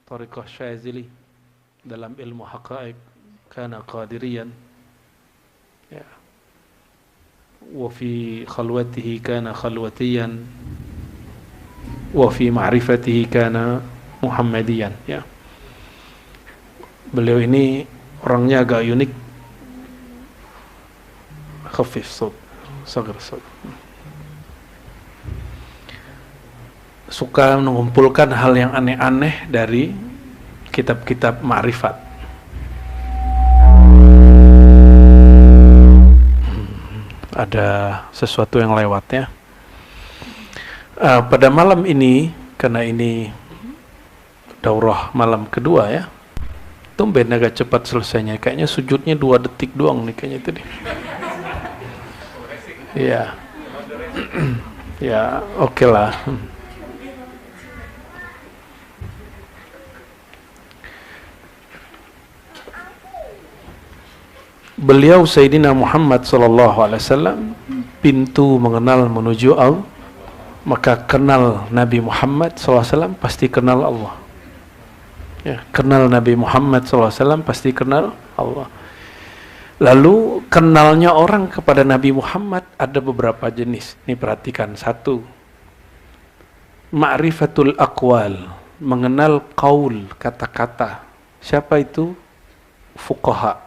Thariqah Syazili dalam ilmu haqa'iq kana qadiriyan, ya, wa fi khalwatihi kana khalwatiyan, wa fi ma'rifatihi kana muhammadiyan, ya. Beliau ini orangnya agak unik, khafif saut, sagir saut, suka mengumpulkan hal yang aneh-aneh dari kitab-kitab ma'rifat. Ada sesuatu yang lewat, ya. Pada malam ini, karena ini daurah malam kedua, ya, tumben agak cepat selesainya. Kayaknya sujudnya 2 detik doang nih kayaknya itu deh. Ya, ya, oke lah. Beliau Sayyidina Muhammad sallallahu alaihi wasallam pintu mengenal menuju Allah. Maka kenal Nabi Muhammad sallallahu alaihi wasallam pasti kenal Allah. Ya, kenal Nabi Muhammad sallallahu alaihi wasallam pasti kenal Allah. Lalu kenalnya orang kepada Nabi Muhammad ada beberapa jenis. Ini perhatikan. 1, ma'rifatul aqwal, mengenal qaul, kata-kata. Siapa itu? Fuqaha,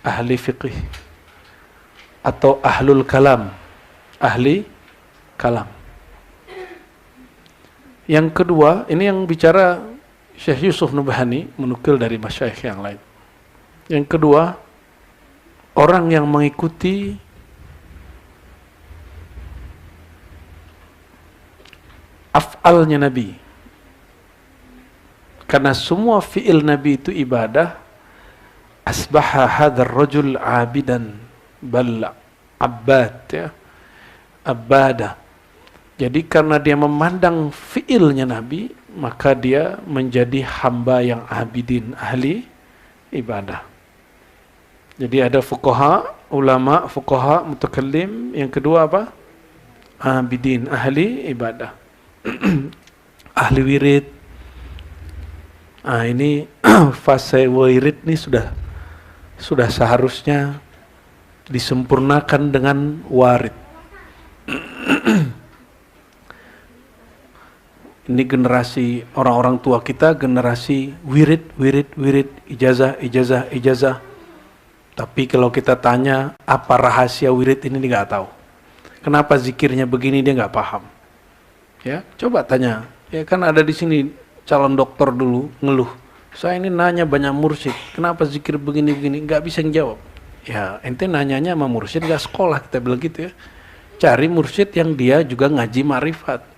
ahli fiqih, atau ahlul kalam, ahli kalam. Yang kedua, ini yang bicara Syekh Yusuf Nubhani, menukil dari masyayikh yang lain. Yang kedua, orang yang mengikuti af'alnya Nabi. Karena semua fi'il Nabi itu ibadah. Asbaha hadzal rajul abidan bal abbad, ya, abada. Jadi karena dia memandang fiilnya Nabi, maka dia menjadi hamba yang abidin, ahli ibadah. Jadi ada fuqaha, ulama, fuqaha, mutakallim. Yang kedua apa? Abidin, ahli ibadah. Ahli wirid. Ini fase wirid ini sudah seharusnya disempurnakan dengan warid. Ini generasi orang-orang tua kita, generasi wirid, ijazah. Tapi kalau kita tanya apa rahasia wirid ini, dia nggak tahu. Kenapa zikirnya begini, dia nggak paham. Ya, coba tanya. Ya kan ada di sini calon dokter dulu ngeluh. Saya ini nanya banyak mursyid, kenapa zikir begini-begini, nggak bisa ngejawab. Ya, ente nanyanya sama mursyid nggak sekolah, kita bilang gitu, ya. Cari mursyid yang dia juga ngaji ma'rifat.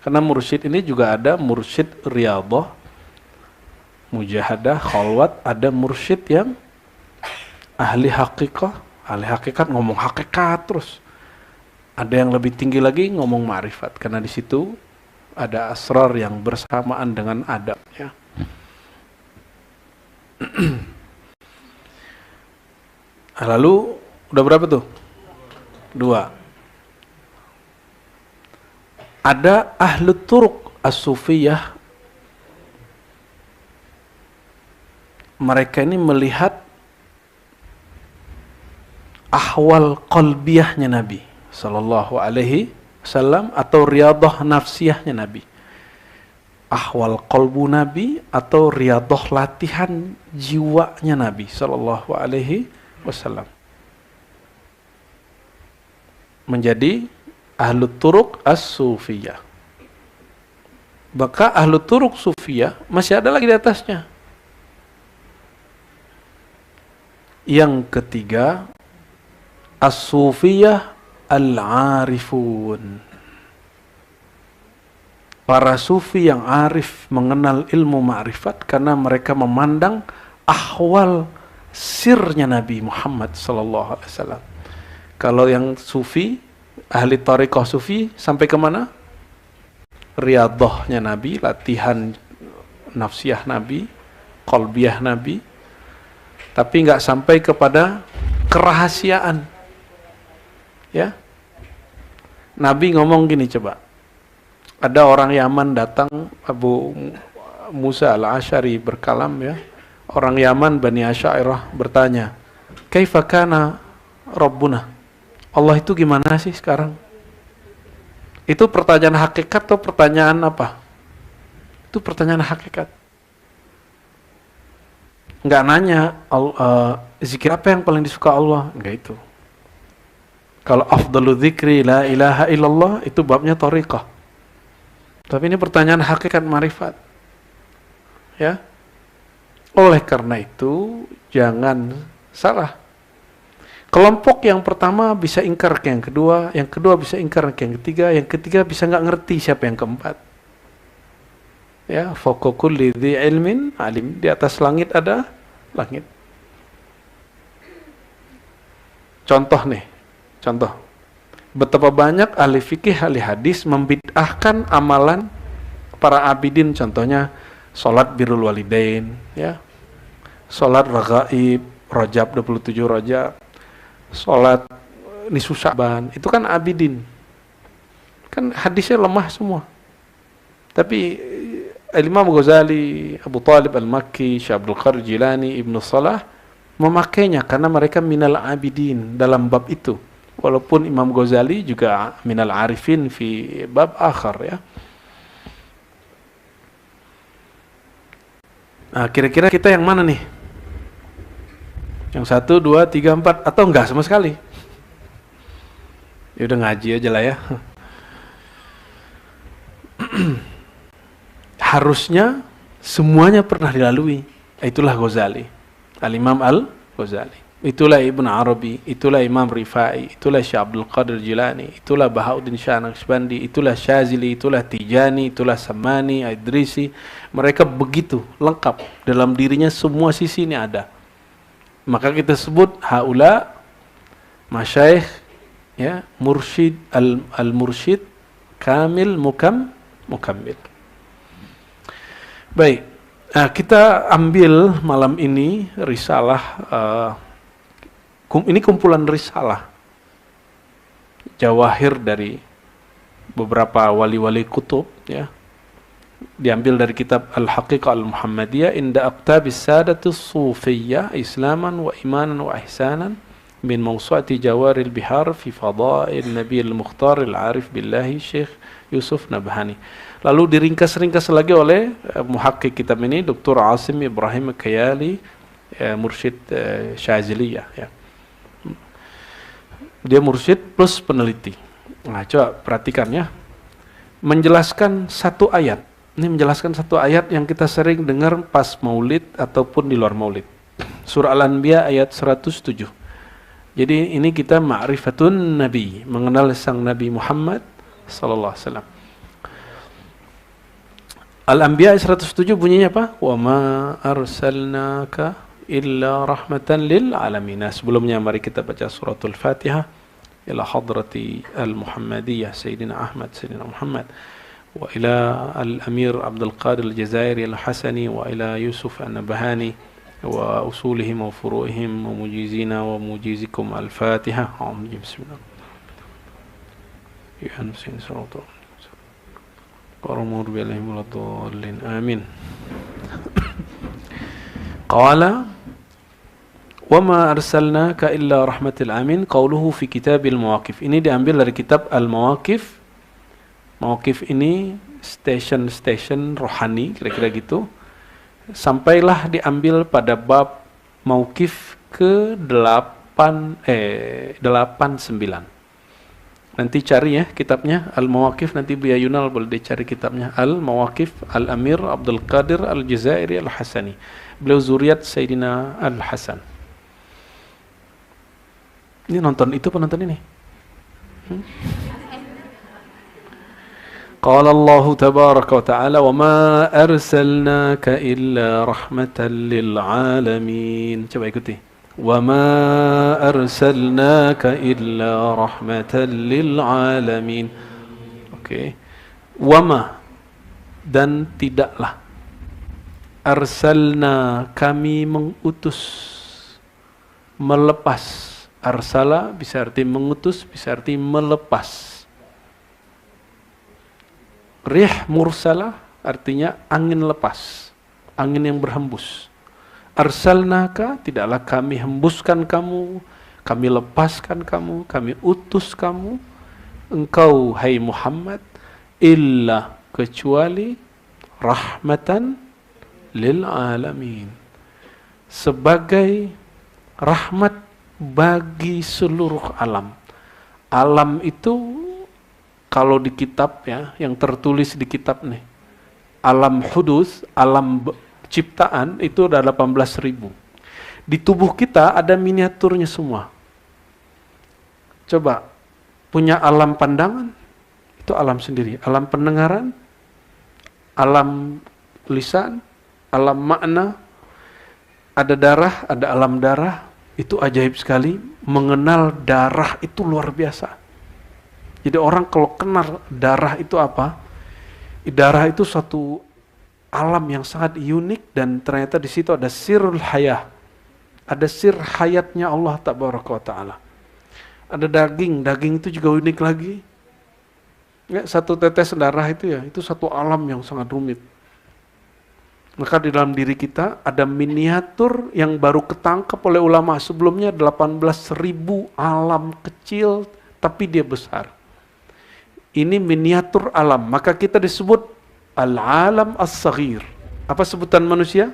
Karena mursyid ini juga ada mursyid riyadhah, mujahadah, khalwat, ada mursyid yang ahli haqiqah, ahli hakikat ngomong hakikat terus. Ada yang lebih tinggi lagi ngomong ma'rifat, karena di situ ada asrar yang bersamaan dengan adab, ya. Lalu udah berapa tuh? 2. Ada ahlu turuq as-sufiyah. Mereka ini melihat ahwal qalbiyahnya Nabi sallallahu alaihi wasallam atau riyadhah nafsiyahnya Nabi. Ahwal qalbu Nabi atau riyadhah latihan jiwanya Nabi sallallahu alaihi wasallam. Menjadi ahlu turuq as-sufiyah. Maka ahlu turuq sufiyah masih ada lagi di atasnya. Yang ketiga, as-sufiyah al-arifun. Para sufi yang arif mengenal ilmu ma'rifat karena mereka memandang ahwal sirnya Nabi Muhammad sallallahu alaihi wasallam. Kalau yang sufi, ahli tariqah sufi sampai ke mana? Riyadhahnya Nabi, latihan nafsiyah Nabi, qalbiyah Nabi. Tapi nggak sampai kepada kerahasiaan. Ya. Nabi ngomong gini, coba. Ada orang Yaman datang, Abu Musa al-Asy'ari berkalam ya. Orang Yaman Bani Asy'ariyah bertanya, "Kaifa kana Rabbuna?" Allah itu gimana sih sekarang? Itu pertanyaan hakikat atau pertanyaan apa? Itu pertanyaan hakikat. Enggak nanya zikir apa yang paling disuka Allah, enggak itu. Kalau afdalu dzikri la ilaha illallah itu babnya thariqah. Tapi ini pertanyaan hakikat marifat. Ya. Oleh karena itu jangan salah. Kelompok yang pertama bisa ingkar ke yang kedua bisa ingkar ke yang ketiga bisa nggak ngerti siapa yang keempat. Ya, fawqa kulli dzi ilmin alim, di atas langit ada langit. Contoh betapa banyak ahli fikih, ahli hadis membid'ahkan amalan para abidin, contohnya salat birrul walidain, ya. Salat raghaib, Rajab 27 Rajab, salat nisfu Sya'ban, itu kan abidin. Kan hadisnya lemah semua. Tapi Imam Ghazali, Abu Talib Al-Makki, Syekh Abdul Qadir Jilani, Ibnu Salah memakainya karena mereka minal abidin dalam bab itu. Walaupun Imam Ghazali juga minal arifin fi bab akhar ya. Nah, kira-kira kita yang mana nih? Yang 1, 2, 3, 4 atau enggak sama sekali? Ya udah ngaji aja lah ya. Harusnya semuanya pernah dilalui. Itulah Ghazali, Al-Imam Al-Ghazali. Itulah Ibn Arabi, itulah Imam Rifai, itulah Syekh Abdul Qadir Jilani, itulah Bahauddin Shah Naqshbandi, itulah Syazili, itulah Tijani, itulah Samani, Idrisi. Mereka begitu lengkap dalam dirinya, semua sisi ini ada. Maka kita sebut haula masyaikh ya, mursyid al-mursyid kamil mukammil. Baik, nah, kita ambil malam ini risalah, ini kumpulan risalah jawahir dari beberapa wali-wali kutub, ya. Diambil dari kitab Al-Haqiqah Al-Muhammadiyah inda aqtabis sadatus sufiyyah islaman wa imanan wa ihsanan min mawsu'ati jawaril bihar fi fadail Nabi al-Mukhtar al-Arif billahi Syekh Yusuf Nabhani. Lalu diringkas-ringkas lagi oleh muhakkik kitab ini Dr. Asim Ibrahim Kayali, mursyid Syaziliyah ya. Dia mursyid plus peneliti. Nah, coba perhatikan ya. Menjelaskan satu ayat. Ini menjelaskan satu ayat yang kita sering dengar pas maulid ataupun di luar maulid. Surah Al-Anbiya ayat 107. Jadi ini kita ma'rifatun Nabi, mengenal sang Nabi Muhammad sallallahu alaihi wasallam. Al-Anbiya ayat 107 bunyinya apa? Wa ma arsalnaka illa rahmatan lil alamin. Nah, sebelumnya mari kita baca suratul Fatihah ila hadrati al-Muhammadiyah Sayyidina Ahmad Sayyidina Muhammad wa ila al-Amir Abdul Qadir al-Jazairi al-Hasani wa ila Yusuf an-Nabhani wa usulihim wa furu'ihim wa mujizina wa mujizikum al-Fatihah. Bismillah. Ya Nasin sallallahu Qarumur billahi waladhdallin. Amin. Qala wa ma arsalnaka illa rahmatil alamin. Qauluhu fi kitabil mawaqif. Ini diambil dari kitab Al-Mawaqif. Mawaqif ini station rohani, kira-kira gitu. Sampailah diambil pada bab mauqif ke-89. Nanti cari ya kitabnya Al-Mawaqif, nanti Buya Yunal boleh dicari kitabnya Al-Mawaqif Al-Amir Abdul Qadir Al-Jazairi Al-Hasani. Beliau zuriat Sayyidina Al-Hasan. Ini nonton itu apa nonton ini? Qala Allah tabaraka wa ta'ala wa ma arsalnaka illa rahmatan lil alamin. Coba ikuti. Wa ma arsalnaka illa rahmatan lil alamin. Oke. Wa ma, dan tidaklah, arsalna, kami mengutus, melepas. Arsala bisa arti mengutus, bisa arti melepas. Rih mursalah artinya angin lepas, angin yang berhembus. Arsalnaka, tidaklah kami hembuskan kamu, kami lepaskan kamu, kami utus kamu, engkau hai Muhammad, illa kecuali rahmatan lil alamin, sebagai rahmat bagi seluruh alam. Alam itu kalau di kitab ya, yang tertulis di kitab nih, alam hudus, alam ciptaan itu ada 18.000. Di tubuh kita ada miniaturnya semua. Coba, punya alam pandangan, itu alam sendiri. Alam pendengaran, alam lisan, alam makna, ada darah, ada alam darah, itu ajaib sekali. Mengenal darah itu luar biasa. Jadi orang kalau kenal darah itu apa, darah itu suatu alam yang sangat unik dan ternyata di situ ada sirrul hayah. Ada sir hayatnya Allah Tabaraka wa Ta'ala. Ada daging, daging itu juga unik lagi. Ya, satu tetes darah itu ya, itu satu alam yang sangat rumit. Maka di dalam diri kita ada miniatur yang baru ketangkap oleh ulama. Sebelumnya 18.000 alam kecil, tapi dia besar. Ini miniatur alam, maka kita disebut al-alam as-saghir. Apa sebutan manusia?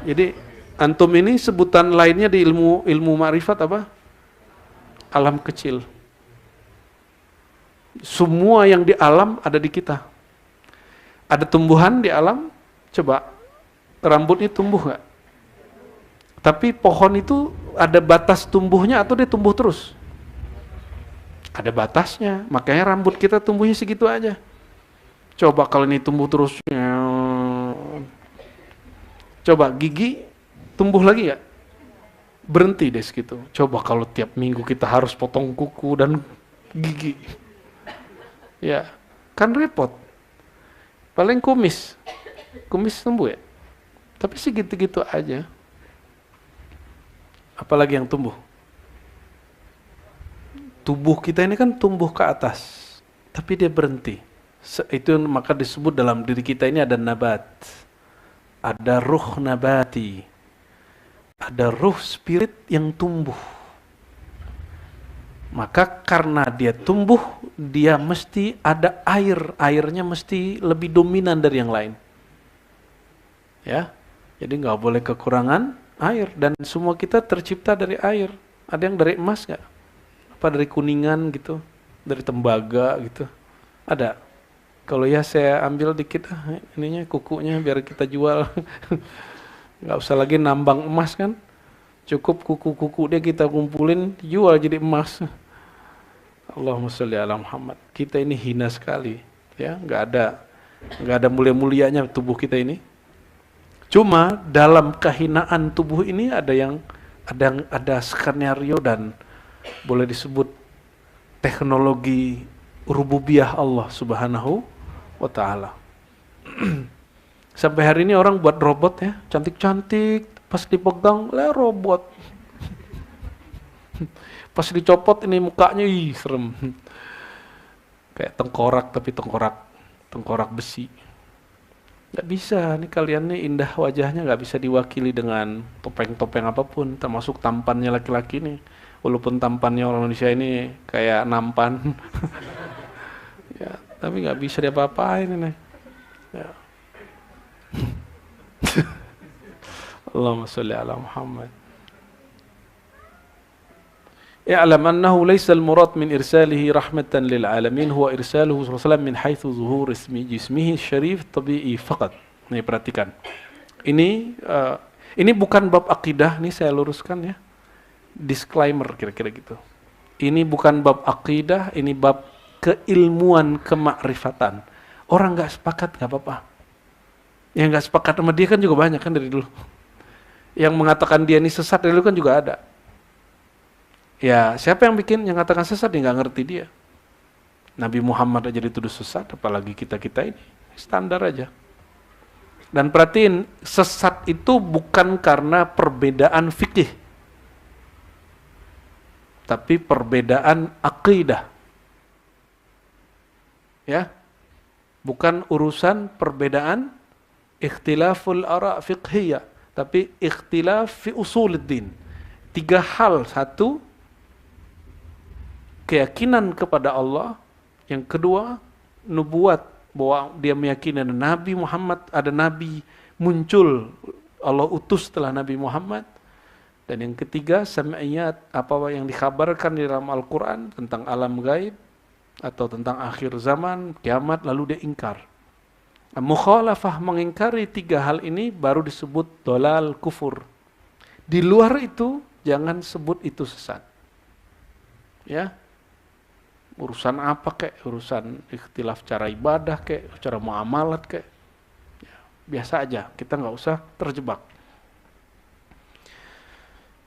Jadi antum ini sebutan lainnya di ilmu ma'rifat apa? Alam kecil. Semua yang di alam ada di kita. Ada tumbuhan di alam, coba rambutnya tumbuh nggak? Tapi pohon itu ada batas tumbuhnya atau dia tumbuh terus? Ada batasnya, makanya rambut kita tumbuhnya segitu aja. Coba kalau ini tumbuh terus, coba gigi tumbuh lagi nggak? Berhenti deh segitu. Coba kalau tiap minggu kita harus potong kuku dan gigi, ya kan repot. Paling kumis tumbuh ya, tapi segitu-gitu aja. Apalagi yang tumbuh? Tubuh kita ini kan tumbuh ke atas, tapi dia berhenti. Itu maka disebut dalam diri kita ini ada nabat, ada ruh nabati, ada ruh spirit yang tumbuh. Maka karena dia tumbuh, dia mesti ada air, airnya mesti lebih dominan dari yang lain. Ya, jadi nggak boleh kekurangan air, dan semua kita tercipta dari air. Ada yang dari emas nggak? Apa dari kuningan gitu, dari tembaga gitu? Ada. Kalau ya saya ambil dikit ininya, kukunya biar kita jual. Nggak usah lagi nambang emas kan? Cukup kuku-kuku dia kita kumpulin, jual jadi emas. Allahumma sholli ala Muhammad. Kita ini hina sekali, ya, nggak ada mulia-mulianya tubuh kita ini. Cuma dalam kehinaan tubuh ini ada skenario dan boleh disebut teknologi rububiyah Allah Subhanahu wa Ta'ala. Sampai hari ini orang buat robot ya, cantik-cantik, pas dipegang lah robot. Pas dicopot ini mukanya serem. Kayak tengkorak, tapi tengkorak besi. Gak bisa, nih kalian nih indah wajahnya gak bisa diwakili dengan topeng-topeng apapun, termasuk tampannya laki-laki nih. Walaupun tampannya orang Indonesia ini kayak nampan. Ya, tapi nggak bisa diapa-apain ini. Ya. Allahumma sholli ala Muhammad. I'lam annahu laysa al-murad min irsalihi rahmatan lil alamin huwa irsaluhu sallallahu alaihi wasallam min haitsu zuhur ismi jismihi syarif tabi'i faqat. Nih perhatikan. Ini bukan bab akidah, nih saya luruskan ya. Disclaimer kira-kira gitu. Ini bukan bab akidah, ini bab keilmuan kemakrifatan. Orang nggak sepakat nggak apa-apa. Yang nggak sepakat sama dia kan juga banyak kan dari dulu. Yang mengatakan dia ini sesat dari dulu kan juga ada. Ya siapa yang yang katakan sesat dia nggak ngerti dia. Nabi Muhammad aja dituduh sesat, apalagi kita ini standar aja. Dan perhatiin, sesat itu bukan karena perbedaan fikih, tapi perbedaan akidah. Ya. Bukan urusan perbedaan ikhtilaful ara' fiqhiyah, tapi ikhtilaf fi usuluddin. 3 hal. Satu, keyakinan kepada Allah. Yang kedua, nubuat, bahwa dia meyakini ada Nabi Muhammad, ada Nabi muncul, Allah utus setelah Nabi Muhammad. Dan yang ketiga, sam'iyat, apa yang dikabarkan di dalam Al-Quran tentang alam gaib atau tentang akhir zaman, kiamat, lalu dia ingkar. Mukhalafah, mengingkari 3 hal ini baru disebut dolal kufur. Di luar itu jangan sebut itu sesat. Ya, urusan apa kek, urusan ikhtilaf cara ibadah kek, cara muamalat kek, ya, biasa aja, kita nggak usah terjebak.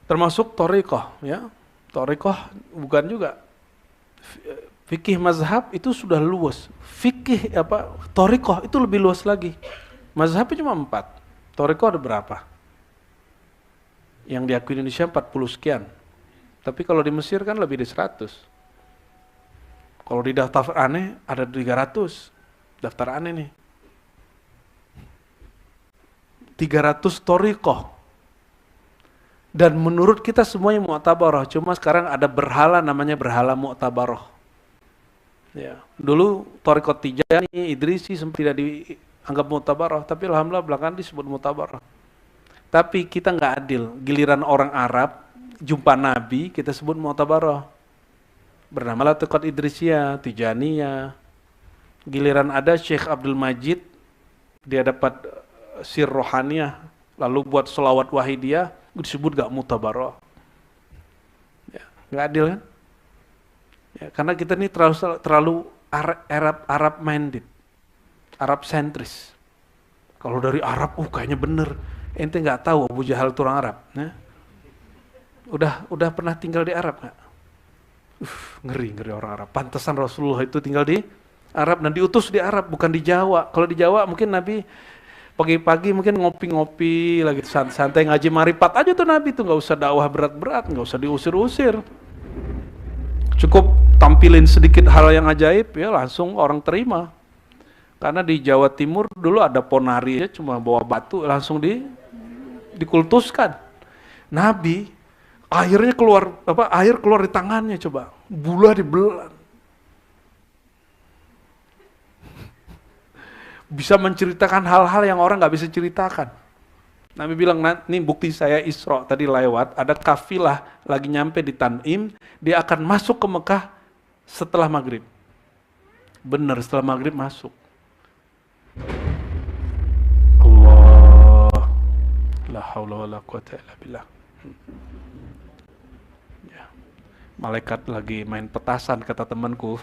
Termasuk thariqah, ya, thariqah bukan juga. Fikih mazhab itu sudah luas. Fikih thariqah itu lebih luas lagi. Mazhabnya cuma 4. Thariqah ada berapa? Yang diakui Indonesia 40 sekian. Tapi kalau di Mesir kan lebih dari 100. Kalau di daftar aneh ada 300. Daftar aneh nih. 300 thariqah. Dan menurut kita semuanya mu'tabarah. Cuma sekarang ada berhala namanya berhala mu'tabarah. Ya, dulu thariqah Tijani, Idrisi sempat tidak dianggap mu'tabarah, tapi alhamdulillah belakangan disebut mu'tabarah. Tapi kita nggak adil. Giliran orang Arab jumpa Nabi kita sebut mu'tabarah. Bernamalah thariqah Idrisiyah, Tijaniyah. Giliran ada Syekh Abdul Majid, dia dapat sir rohaniyah, lalu buat selawat wahidiyah, disebut gak mu'tabarah. Ya, nggak adil kan? Ya, karena kita ini terlalu Arab minded, Arab sentris. Kalau dari Arab, kayaknya bener. Ente nggak tahu Abu Jahal itu orang Arab. Ya? Udah pernah tinggal di Arab nggak? Ngeri orang Arab. Pantesan Rasulullah itu tinggal di Arab dan diutus di Arab, bukan di Jawa. Kalau di Jawa mungkin Nabi pagi-pagi mungkin ngopi-ngopi lagi santai ngaji marifat aja tuh Nabi tuh, nggak usah dakwah berat-berat, nggak usah diusir-usir. Cukup tampilin sedikit hal yang ajaib ya langsung orang terima. Karena di Jawa Timur dulu ada ponari ya, cuma bawa batu langsung dikultuskan. Nabi air keluar di tangannya, coba gula dibelah. Bisa menceritakan hal-hal yang orang nggak bisa ceritakan. Nabi bilang, nih bukti saya Isra tadi lewat, ada kafilah lagi nyampe di Tan'im, dia akan masuk ke Mekah setelah maghrib. Benar, setelah maghrib masuk. Allah, la haula wala quwata illa billah. Ya. Malaikat lagi main petasan kata temanku.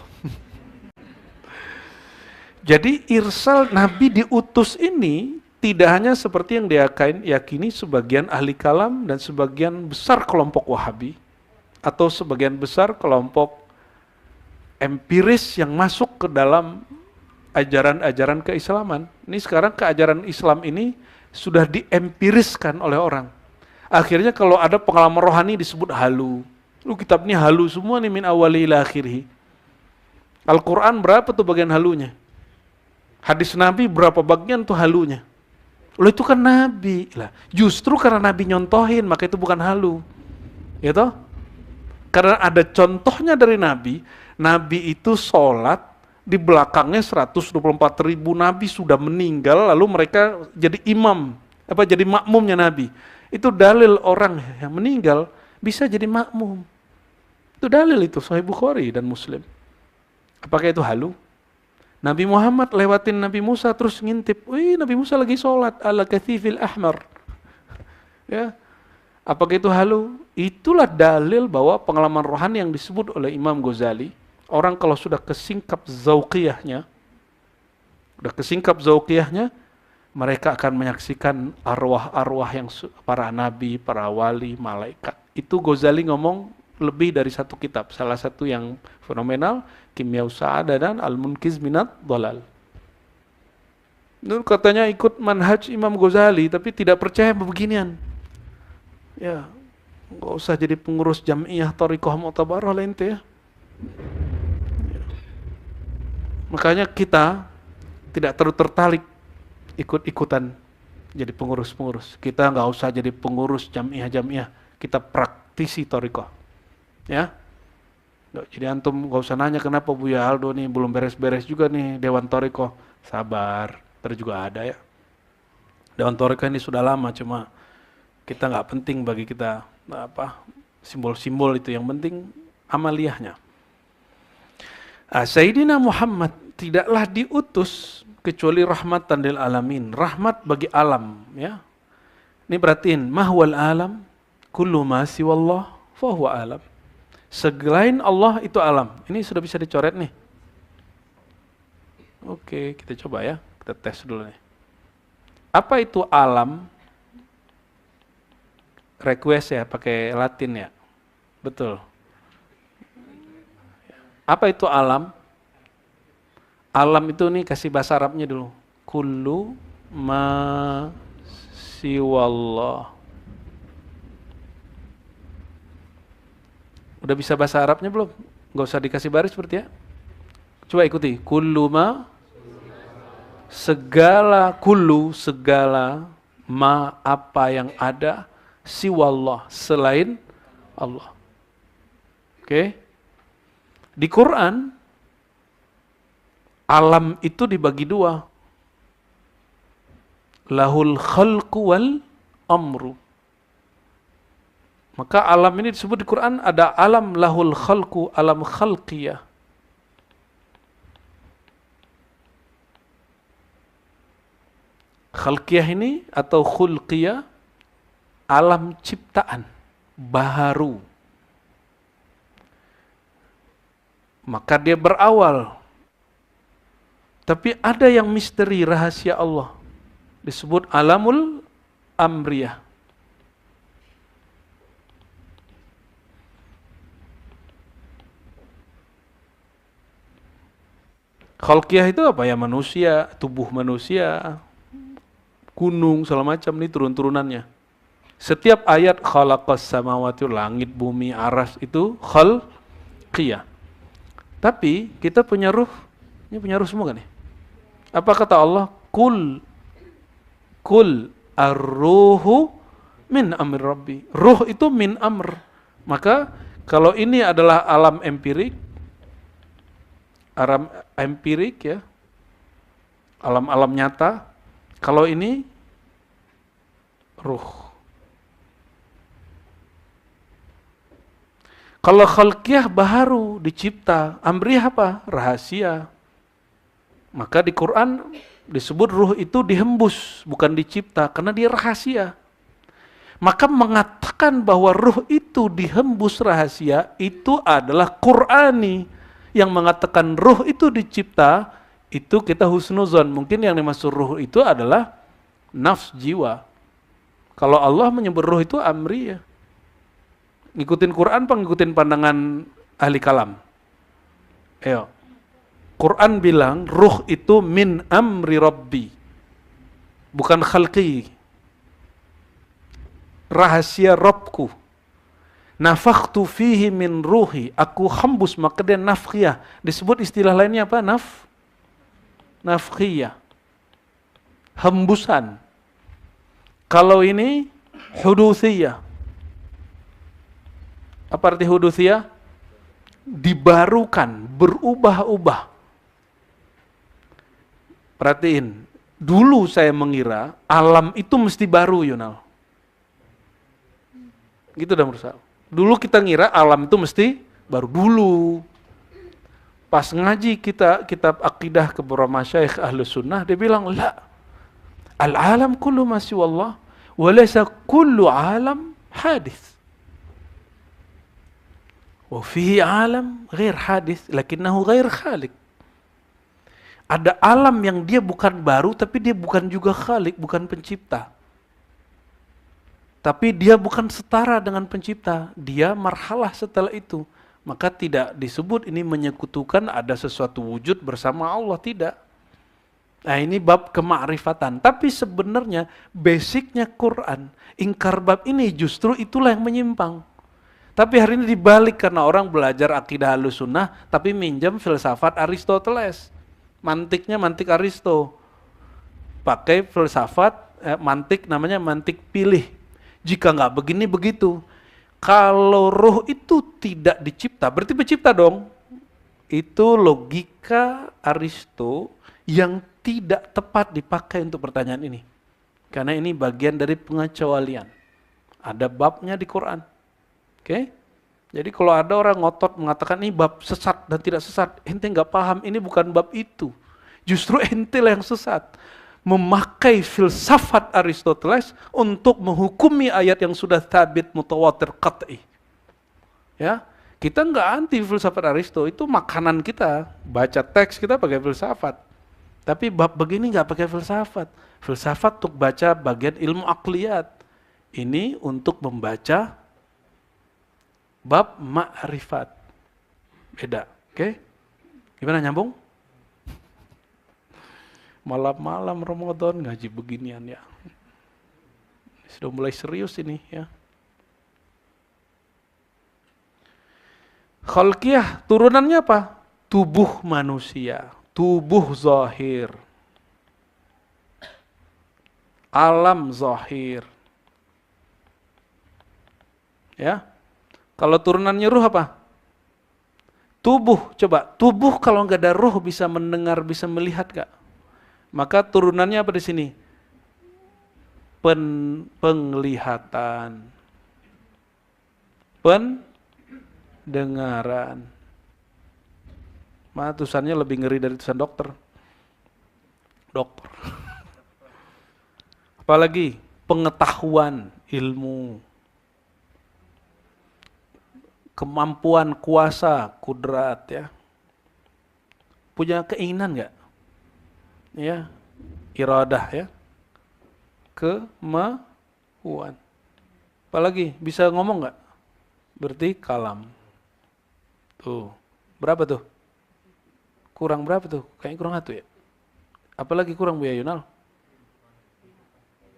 Jadi irsal Nabi diutus ini tidak hanya seperti yang diyakini sebagian ahli kalam dan sebagian besar kelompok Wahabi atau sebagian besar kelompok empiris yang masuk ke dalam ajaran-ajaran keislaman. Ini sekarang keajaran Islam ini sudah diempiriskan oleh orang. Akhirnya kalau ada pengalaman rohani disebut halu. Lu kitab ini halu semua nih min awali ila akhirih. Al-Quran berapa tuh bagian halunya? Hadis Nabi berapa bagian tuh halunya? Loh itu kan Nabi lah. Justru karena Nabi nyontohin maka itu bukan halu. Ya toh? Karena ada contohnya dari Nabi. Nabi itu sholat di belakangnya 124.000 Nabi sudah meninggal lalu mereka jadi imam, jadi makmumnya Nabi. Itu dalil orang yang meninggal bisa jadi makmum. Itu dalil itu Sahih Bukhari dan Muslim. Apakah itu halu? Nabi Muhammad lewatin Nabi Musa terus ngintip, Nabi Musa lagi sholat ala kathifil ahmar. Ya, apakah itu halu? Itulah dalil bahwa pengalaman rohani yang disebut oleh Imam Ghazali, orang kalau sudah kesingkap zauqiyahnya, mereka akan menyaksikan arwah-arwah yang para nabi, para wali, malaikat. Itu Ghazali ngomong lebih dari satu kitab, salah satu yang fenomenal, Kimya Sa'adah dan Al-Munqiz Minad Dhalal. Itu katanya ikut manhaj Imam Ghazali, tapi tidak percaya beginian. Ya, nggak usah jadi pengurus Jam'iyah Thariqah Mu'tabarah lah ente ya. Makanya kita tidak terlalu tertarik ikut-ikutan jadi pengurus-pengurus. Kita nggak usah jadi pengurus jamiah, kita praktisi thariqah. Ya, jadi antum nggak usah nanya kenapa Buya Aldo nih belum beres-beres juga nih Dewan Thariqah. Sabar, terus juga ada ya. Dewan Thariqah ini sudah lama, cuma kita nggak penting bagi kita simbol-simbol itu, yang penting amaliyahnya. Sayyidina Muhammad tidaklah diutus kecuali rahmatan lil alamin, rahmat bagi alam, ya. Ini perhatiin, mahwal alam, kullu ma siwallah fahuwa alam. Selain Allah itu alam. Ini sudah bisa dicoret nih. Oke, kita coba ya, kita tes dulu nih. Apa itu alam? Request ya, pakai Latin ya. Betul. Apa itu alam? Alam itu nih kasih bahasa Arabnya dulu. Kullu ma siwallah. Udah bisa bahasa Arabnya belum? Nggak usah dikasih baris seperti ya. Coba ikuti. Kullu ma, segala, kullu, segala, ma, apa yang ada, siwallah, selain Allah. Oke? Di Quran, alam itu dibagi dua. Lahul khalqu wal amru. Maka alam ini disebut di Quran ada alam lahul khalqu, alam khalqiyah. Khalqiyah ini atau khulqiyah, alam ciptaan, baharu. Maka dia berawal. Tapi ada yang misteri, rahasia Allah. Disebut alamul amriyah. Khalqiyah itu apa ya? Manusia, tubuh manusia, gunung, segala macam, ini turun-turunannya. Setiap ayat khalaqas samawati, langit, bumi, aras, itu khalqiyah. Tapi kita punya ruh, ini punya ruh semua kan nih? Apa kata Allah? Kul ar-ruhu min amri rabbi. Ruh itu min amr. Maka kalau ini adalah alam empirik ya, alam-alam nyata. Kalau ini ruh. Kalau khalqiyah baharu, dicipta. Amriyah apa? Rahasia. Maka di Quran disebut ruh itu dihembus, bukan dicipta, karena dia rahasia. Maka mengatakan bahwa ruh itu dihembus rahasia, itu adalah Qur'ani. Yang mengatakan ruh itu dicipta, itu kita husnuzon. Mungkin yang dimaksud ruh itu adalah nafs, jiwa. Kalau Allah menyebut ruh itu amri ya. Ngikutin Quran apa ngikutin pandangan ahli kalam? Ayo. Quran bilang ruh itu min amri rabbi. Bukan khalqi. Rahasia Rabbku. Nafakhtu fihi min ruhi. Aku hembus, maka dia nafkhiyah. Disebut istilah lainnya apa? Nafkhiyah. Hembusan. Kalau ini huduthiyah. Apa arti huduthiyah? Dibarukan, berubah-ubah. Perhatiin, dulu saya mengira alam itu mesti baru, Yunal. Gitu dah Mursal. Dulu kita ngira alam itu mesti baru dulu. Pas ngaji kita kitab akidah ke beberapa masyaikh ahlus sunnah, dia bilang, la, al-alam kullu ma siwallah, wa laysa kullu alam hadis. Wa fihi alam ghair hadis, lakinnahu ghair khaliq. Ada alam yang dia bukan baru, tapi dia bukan juga khalik, bukan pencipta. Tapi dia bukan setara dengan pencipta, dia marhalah setelah itu. Maka tidak disebut ini menyekutukan ada sesuatu wujud bersama Allah, tidak. Nah ini bab kemakrifatan. Tapi sebenarnya basicnya Quran, ingkar bab ini justru itulah yang menyimpang. Tapi hari ini dibalik karena orang belajar akidah Ahlussunnah, tapi minjam filsafat Aristoteles. Mantiknya mantik Aristo. Pakai filsafat, mantik namanya mantik pilih. Jika nggak begini begitu. Kalau roh itu tidak dicipta, berarti pencipta dong. Itu logika Aristo yang tidak tepat dipakai untuk pertanyaan ini. Karena ini bagian dari pengecualian. Ada babnya di Quran. Oke? Jadi kalau ada orang ngotot mengatakan ini bab sesat dan tidak sesat, ente nggak paham, ini bukan bab itu. Justru ente lah yang sesat. Memakai filsafat Aristoteles untuk menghukumi ayat yang sudah tabit mutawatir qat'i. Ya, kita nggak anti filsafat Aristo, itu makanan kita. Baca teks kita pakai filsafat. Tapi bab begini nggak pakai filsafat. Filsafat untuk baca bagian ilmu akliyat. Ini untuk membaca bab ma'rifat. Beda, oke? Gimana, nyambung? Malam-malam Ramadan ngaji beginian ya. Sudah mulai serius ini ya. Khalqiyah turunannya apa? Tubuh manusia, tubuh zahir. Alam zahir. Ya. Kalau turunannya ruh apa? Tubuh, coba. Tubuh kalau nggak ada ruh bisa mendengar, bisa melihat nggak? Maka turunannya apa di sini? Penglihatan. Pendengaran. Maka tulisannya lebih ngeri dari tulisan dokter. Dokter. Apalagi pengetahuan, ilmu. Kemampuan, kuasa, kudrat ya. Punya keinginan nggak? Ya, iradah ya. Kemauan. Apalagi bisa ngomong nggak? Berarti kalam. Tuh, berapa tuh? Kurang berapa tuh? Kayaknya kurang 1 ya. Apalagi kurang Bu Yunal?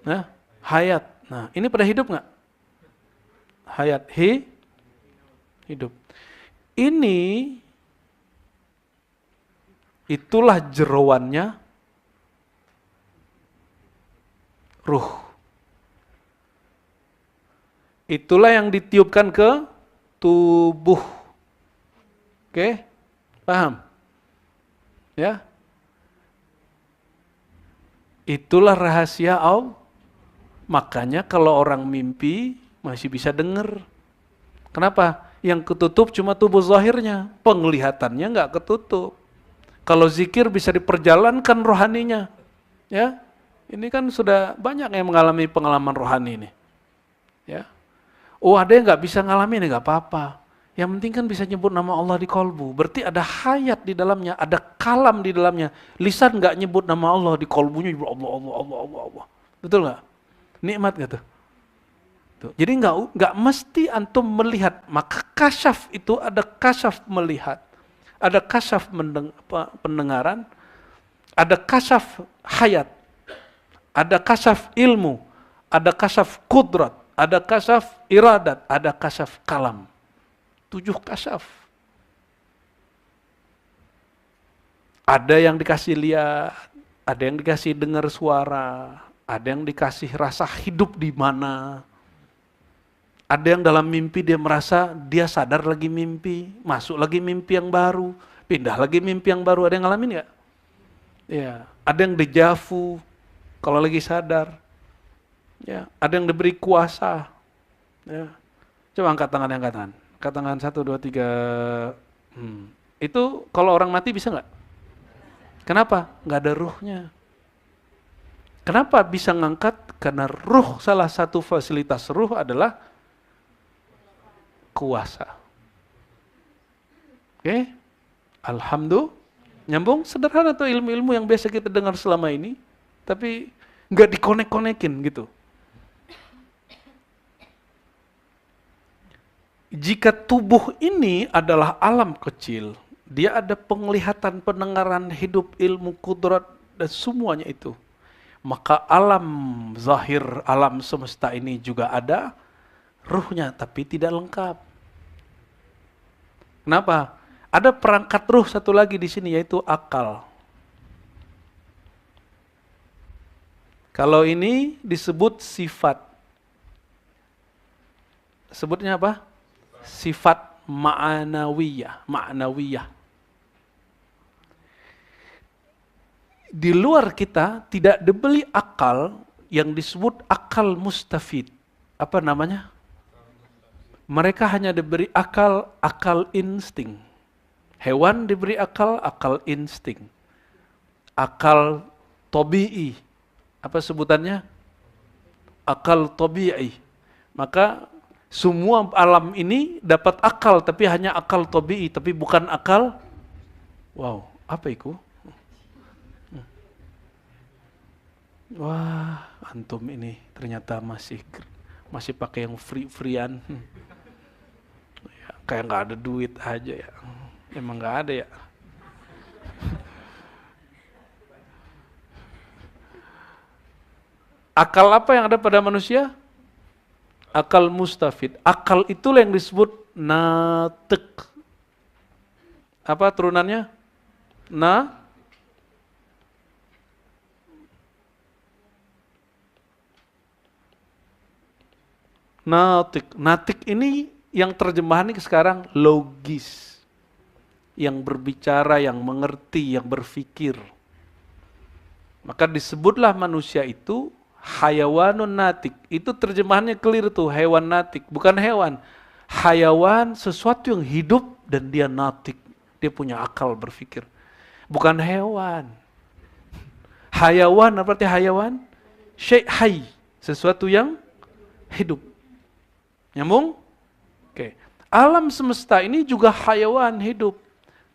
Nah, hayat. Nah, ini pada hidup nggak? Hayat, hidup. Ini itulah jeroannya ruh. Itulah yang ditiupkan ke tubuh. Oke? Paham? Ya? Itulah rahasia Allah. Makanya kalau orang mimpi masih bisa dengar. Kenapa? Yang ketutup cuma tubuh zahirnya, penglihatannya nggak ketutup. Kalau zikir bisa diperjalankan rohaninya. Ya? Ini kan sudah banyak yang mengalami pengalaman rohani ini. Ya. Oh, ada yang nggak bisa ngalamin, nggak apa-apa. Yang penting kan bisa nyebut nama Allah di kolbu. Berarti ada hayat di dalamnya, ada kalam di dalamnya. Lisan nggak nyebut nama Allah di kolbunya, nyebut Allah, Allah, Allah, Allah, Allah. Betul nggak? Nikmat nggak tuh? Tuh. Jadi nggak mesti antum melihat. Maka kasyaf itu ada kasyaf melihat, ada kasyaf pendengaran, ada kasyaf hayat. Ada kasyaf ilmu, ada kasyaf kudrat, ada kasyaf iradat, ada kasyaf kalam. 7 kasyaf. Ada yang dikasih lihat, ada yang dikasih dengar suara, ada yang dikasih rasa hidup di mana. Ada yang dalam mimpi dia merasa dia sadar lagi mimpi, masuk lagi mimpi yang baru, pindah lagi mimpi yang baru. Ada yang ngalamin nggak? Ya, ada yang dejavu. Kalau lagi sadar, ya, ada yang diberi kuasa. Ya. Coba angkat tangan, angkat tangan. Angkat tangan 1, 2, 3. Itu kalau orang mati bisa nggak? Kenapa? Nggak ada ruhnya. Kenapa bisa ngangkat? Karena ruh, salah satu fasilitas ruh adalah kuasa. Oke? Alhamdulillah. Nyambung? Sederhana tuh ilmu-ilmu yang biasa kita dengar selama ini. Tapi nggak dikonek-konekin gitu. Jika tubuh ini adalah alam kecil, dia ada penglihatan, pendengaran, hidup, ilmu, kudrat, dan semuanya itu. Maka alam zahir, alam semesta ini juga ada ruhnya, tapi tidak lengkap. Kenapa? Ada perangkat ruh satu lagi di sini, yaitu akal. Kalau ini disebut sifat. Sebutnya apa? Sifat ma'nawiyah. Ma'nawiyah. Di luar kita tidak dibeli akal yang disebut akal mustafid. Apa namanya? Mereka hanya diberi akal insting. Hewan diberi akal insting. Akal tabi'i. Apa sebutannya? Akal tabi'i. Maka semua alam ini dapat akal, tapi hanya akal tabi'i, tapi bukan akal. Wow, apa itu? Wah, antum ini ternyata masih pakai yang free-freean. Ya, kayak nggak ada duit aja ya. Emang nggak ada ya. Akal apa yang ada pada manusia? Akal mustafid. Akal itulah yang disebut natiq. Apa turunannya? Natik. Natik ini yang terjemahannya sekarang logis. Yang berbicara, yang mengerti, yang berpikir. Maka disebutlah manusia itu hayawanun natik. Itu terjemahannya clear tuh, hewan natik. Bukan hewan. Hayawan sesuatu yang hidup dan dia natik. Dia punya akal berpikir. Bukan hewan. Hayawan, apa arti hayawan? Syai' hay. Sesuatu yang hidup. Nyambung? Oke. Alam semesta ini juga hayawan hidup.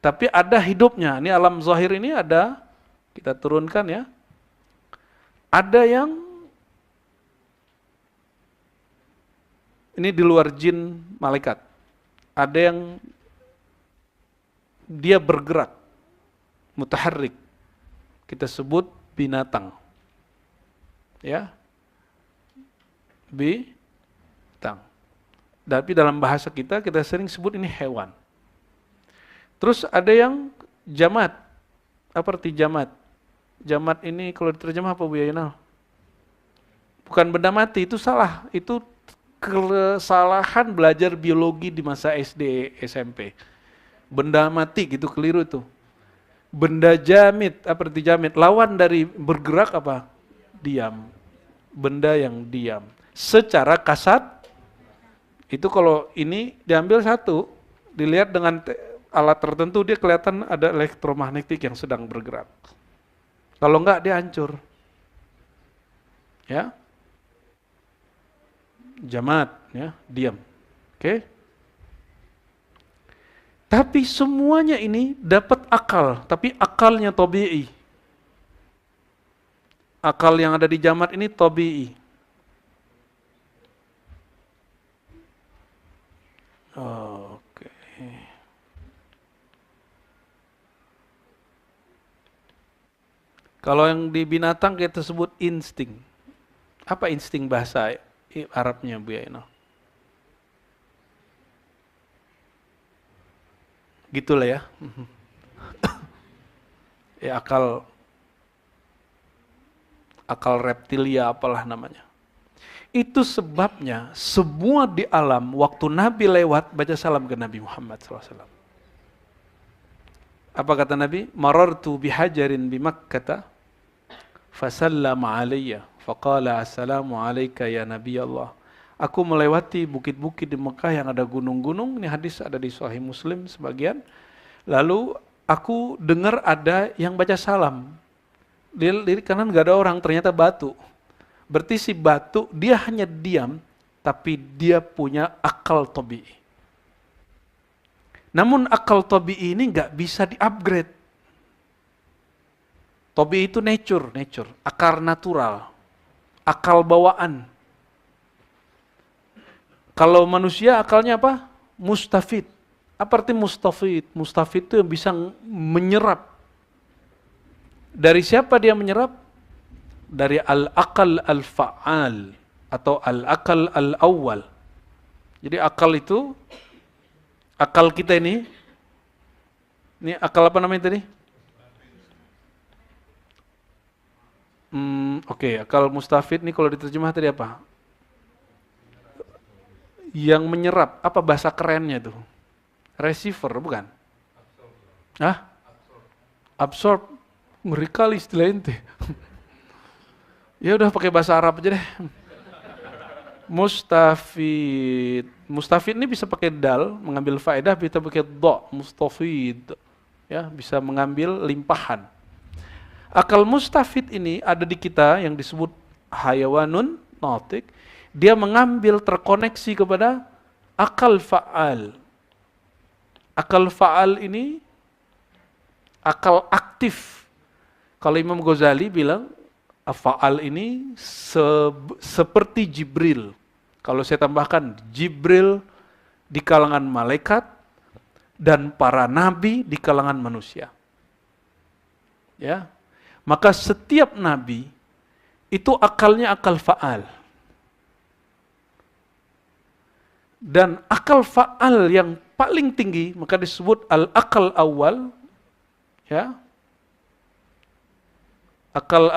Tapi ada hidupnya. Ini alam zahir ini ada, kita turunkan ya. Ada yang, ini di luar jin malaikat. Ada yang dia bergerak, mutaharrik. Kita sebut binatang. Ya. Binatang. Tapi dalam bahasa kita sering sebut ini hewan. Terus ada yang jamat. Apa arti jamat? Jamat ini kalau diterjemah apa Bu Yainal? Bukan benda mati, itu salah. Itu kesalahan belajar biologi di masa SD, SMP. Benda mati gitu, keliru itu. Benda jamit, apa arti jamit? Lawan dari bergerak apa? Diam. Benda yang diam. Secara kasat, itu kalau ini diambil satu, dilihat dengan alat tertentu dia kelihatan ada elektromagnetik yang sedang bergerak. Kalau enggak dia hancur. Ya. Jamat, ya, diam. Oke. Tapi semuanya ini dapat akal, tapi akalnya tabi'i. Akal yang ada di jamat ini tabi'i. Oke. Kalau yang di binatang kita sebut insting. Apa insting bahasa Arabnya Bu Yainal? Gitulah ya. Ya akal reptilia apalah namanya. Itu sebabnya semua di alam waktu Nabi lewat baca salam ke Nabi Muhammad SAW. Apa kata Nabi? Marartu bihajarin bimakkata fasallama alayya faqala assalamu alayka ya Nabi Allah. Aku melewati bukit-bukit di Mekah yang ada gunung-gunung. Ini hadis ada di Sahih Muslim sebagian. Lalu aku dengar ada yang baca salam. Di kanan gak ada orang, ternyata batu. Berarti si batu dia hanya diam, tapi dia punya akal tabi'i. Namun akal tabi'i ini gak bisa di-upgrade. Tabi'i itu nature, akar natural, akal bawaan. Kalau manusia akalnya apa? Mustafid. Apa arti mustafid? Mustafid itu yang bisa menyerap. Dari siapa dia menyerap? Dari al-aqal al-fa'al atau al-aqal al-awwal. Jadi akal itu, akal kita ini akal apa namanya tadi? Oke, akal mustafid nih kalau diterjemah tadi apa? Yang menyerap, apa bahasa kerennya tuh? Receiver, bukan? Hah? Absorb. Ngeri kali istilah ente. Ya udah pakai bahasa Arab aja deh. Mustafid. Mustafid ini bisa pakai dal, mengambil faedah, bisa pakai do, mustafid. Ya, bisa mengambil limpahan. Akal mustafid ini ada di kita yang disebut hayawanun natik. Dia mengambil terkoneksi kepada akal fa'al. Akal fa'al ini akal aktif. Kalau Imam Ghazali bilang fa'al ini seperti Jibril. Kalau saya tambahkan Jibril di kalangan malaikat dan para nabi di kalangan manusia. Ya. Maka setiap nabi itu akalnya akal fa'al. Dan akal fa'al yang paling tinggi maka disebut al-akal awal, ya. Al-akal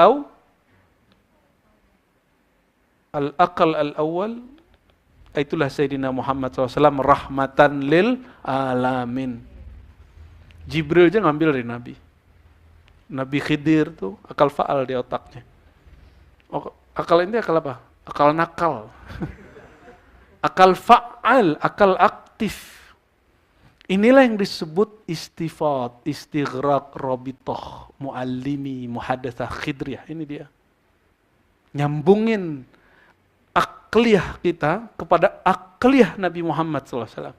al-awal, itulah Sayyidina Muhammad SAW rahmatan lil alamin. Jibril aja ngambil dari Nabi. Nabi Khidir tuh akal fa'al di otaknya. Akal ini akal apa? Akal nakal. Akal fa'al, akal aktif. Inilah yang disebut istifat, istighraq, rabitoh, muallimi, muhadatsah khidriyah. Ini dia. Nyambungin akliyah kita kepada akliyah Nabi Muhammad SAW.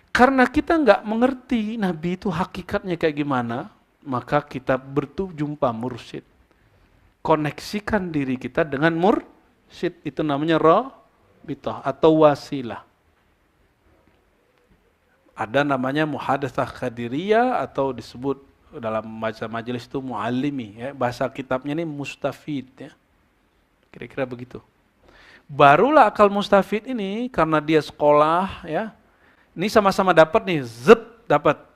Karena kita nggak mengerti Nabi itu hakikatnya kayak gimana, maka kita jumpa mursyid. Koneksikan diri kita dengan mursyid, itu namanya rabithah atau wasilah. Ada namanya muhadatsah qadiriyah atau disebut dalam majelis itu muallimi, ya. Bahasa kitabnya ini mustafid, ya. Kira-kira begitu. Barulah akal mustafid ini karena dia sekolah, ya. Ini sama-sama dapat nih, dapat.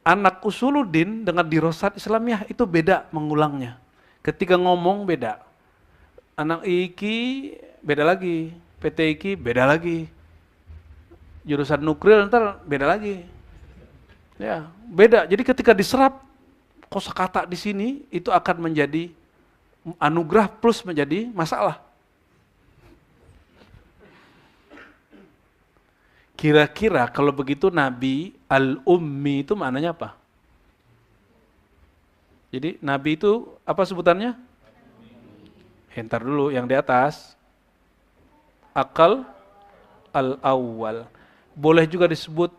Anak usuluddin dengan dirosat Islamiyah itu beda mengulangnya. Ketika ngomong beda. Anak iki beda lagi, PT iki beda lagi. Jurusan nukril ntar beda lagi. Ya, beda. Jadi ketika diserap kosakata di sini itu akan menjadi anugerah plus menjadi masalah. Kira-kira kalau begitu Nabi al-ummi itu maknanya apa? Jadi Nabi itu apa sebutannya? Ntar dulu yang di atas. Akal al-awwal. Boleh juga disebut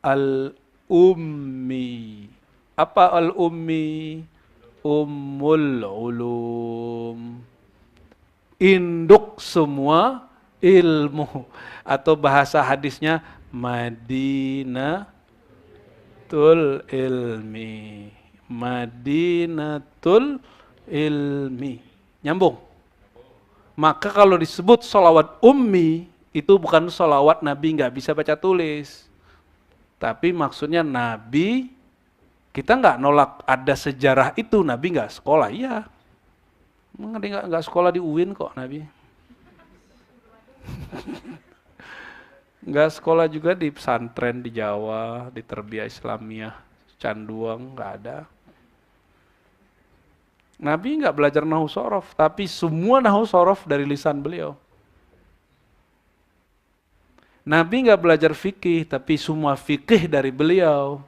al-ummi. Apa al-ummi? Ummul ulum. Induk semua ilmu. Atau bahasa hadisnya Madinatul ilmi. Madinatul ilmi. Nyambung. Maka kalau disebut sholawat ummi, itu bukan sholawat Nabi nggak bisa baca tulis. Tapi maksudnya Nabi, kita nggak nolak ada sejarah itu, Nabi nggak sekolah, iya. Nggak sekolah di UIN kok Nabi. Nggak sekolah juga di pesantren di Jawa, di Terbiah Islamiyah, Canduang, nggak ada. Nabi nggak belajar nahwu sorof, tapi semua nahwu sorof dari lisan beliau. Nabi nggak belajar fikih, tapi semua fikih dari beliau.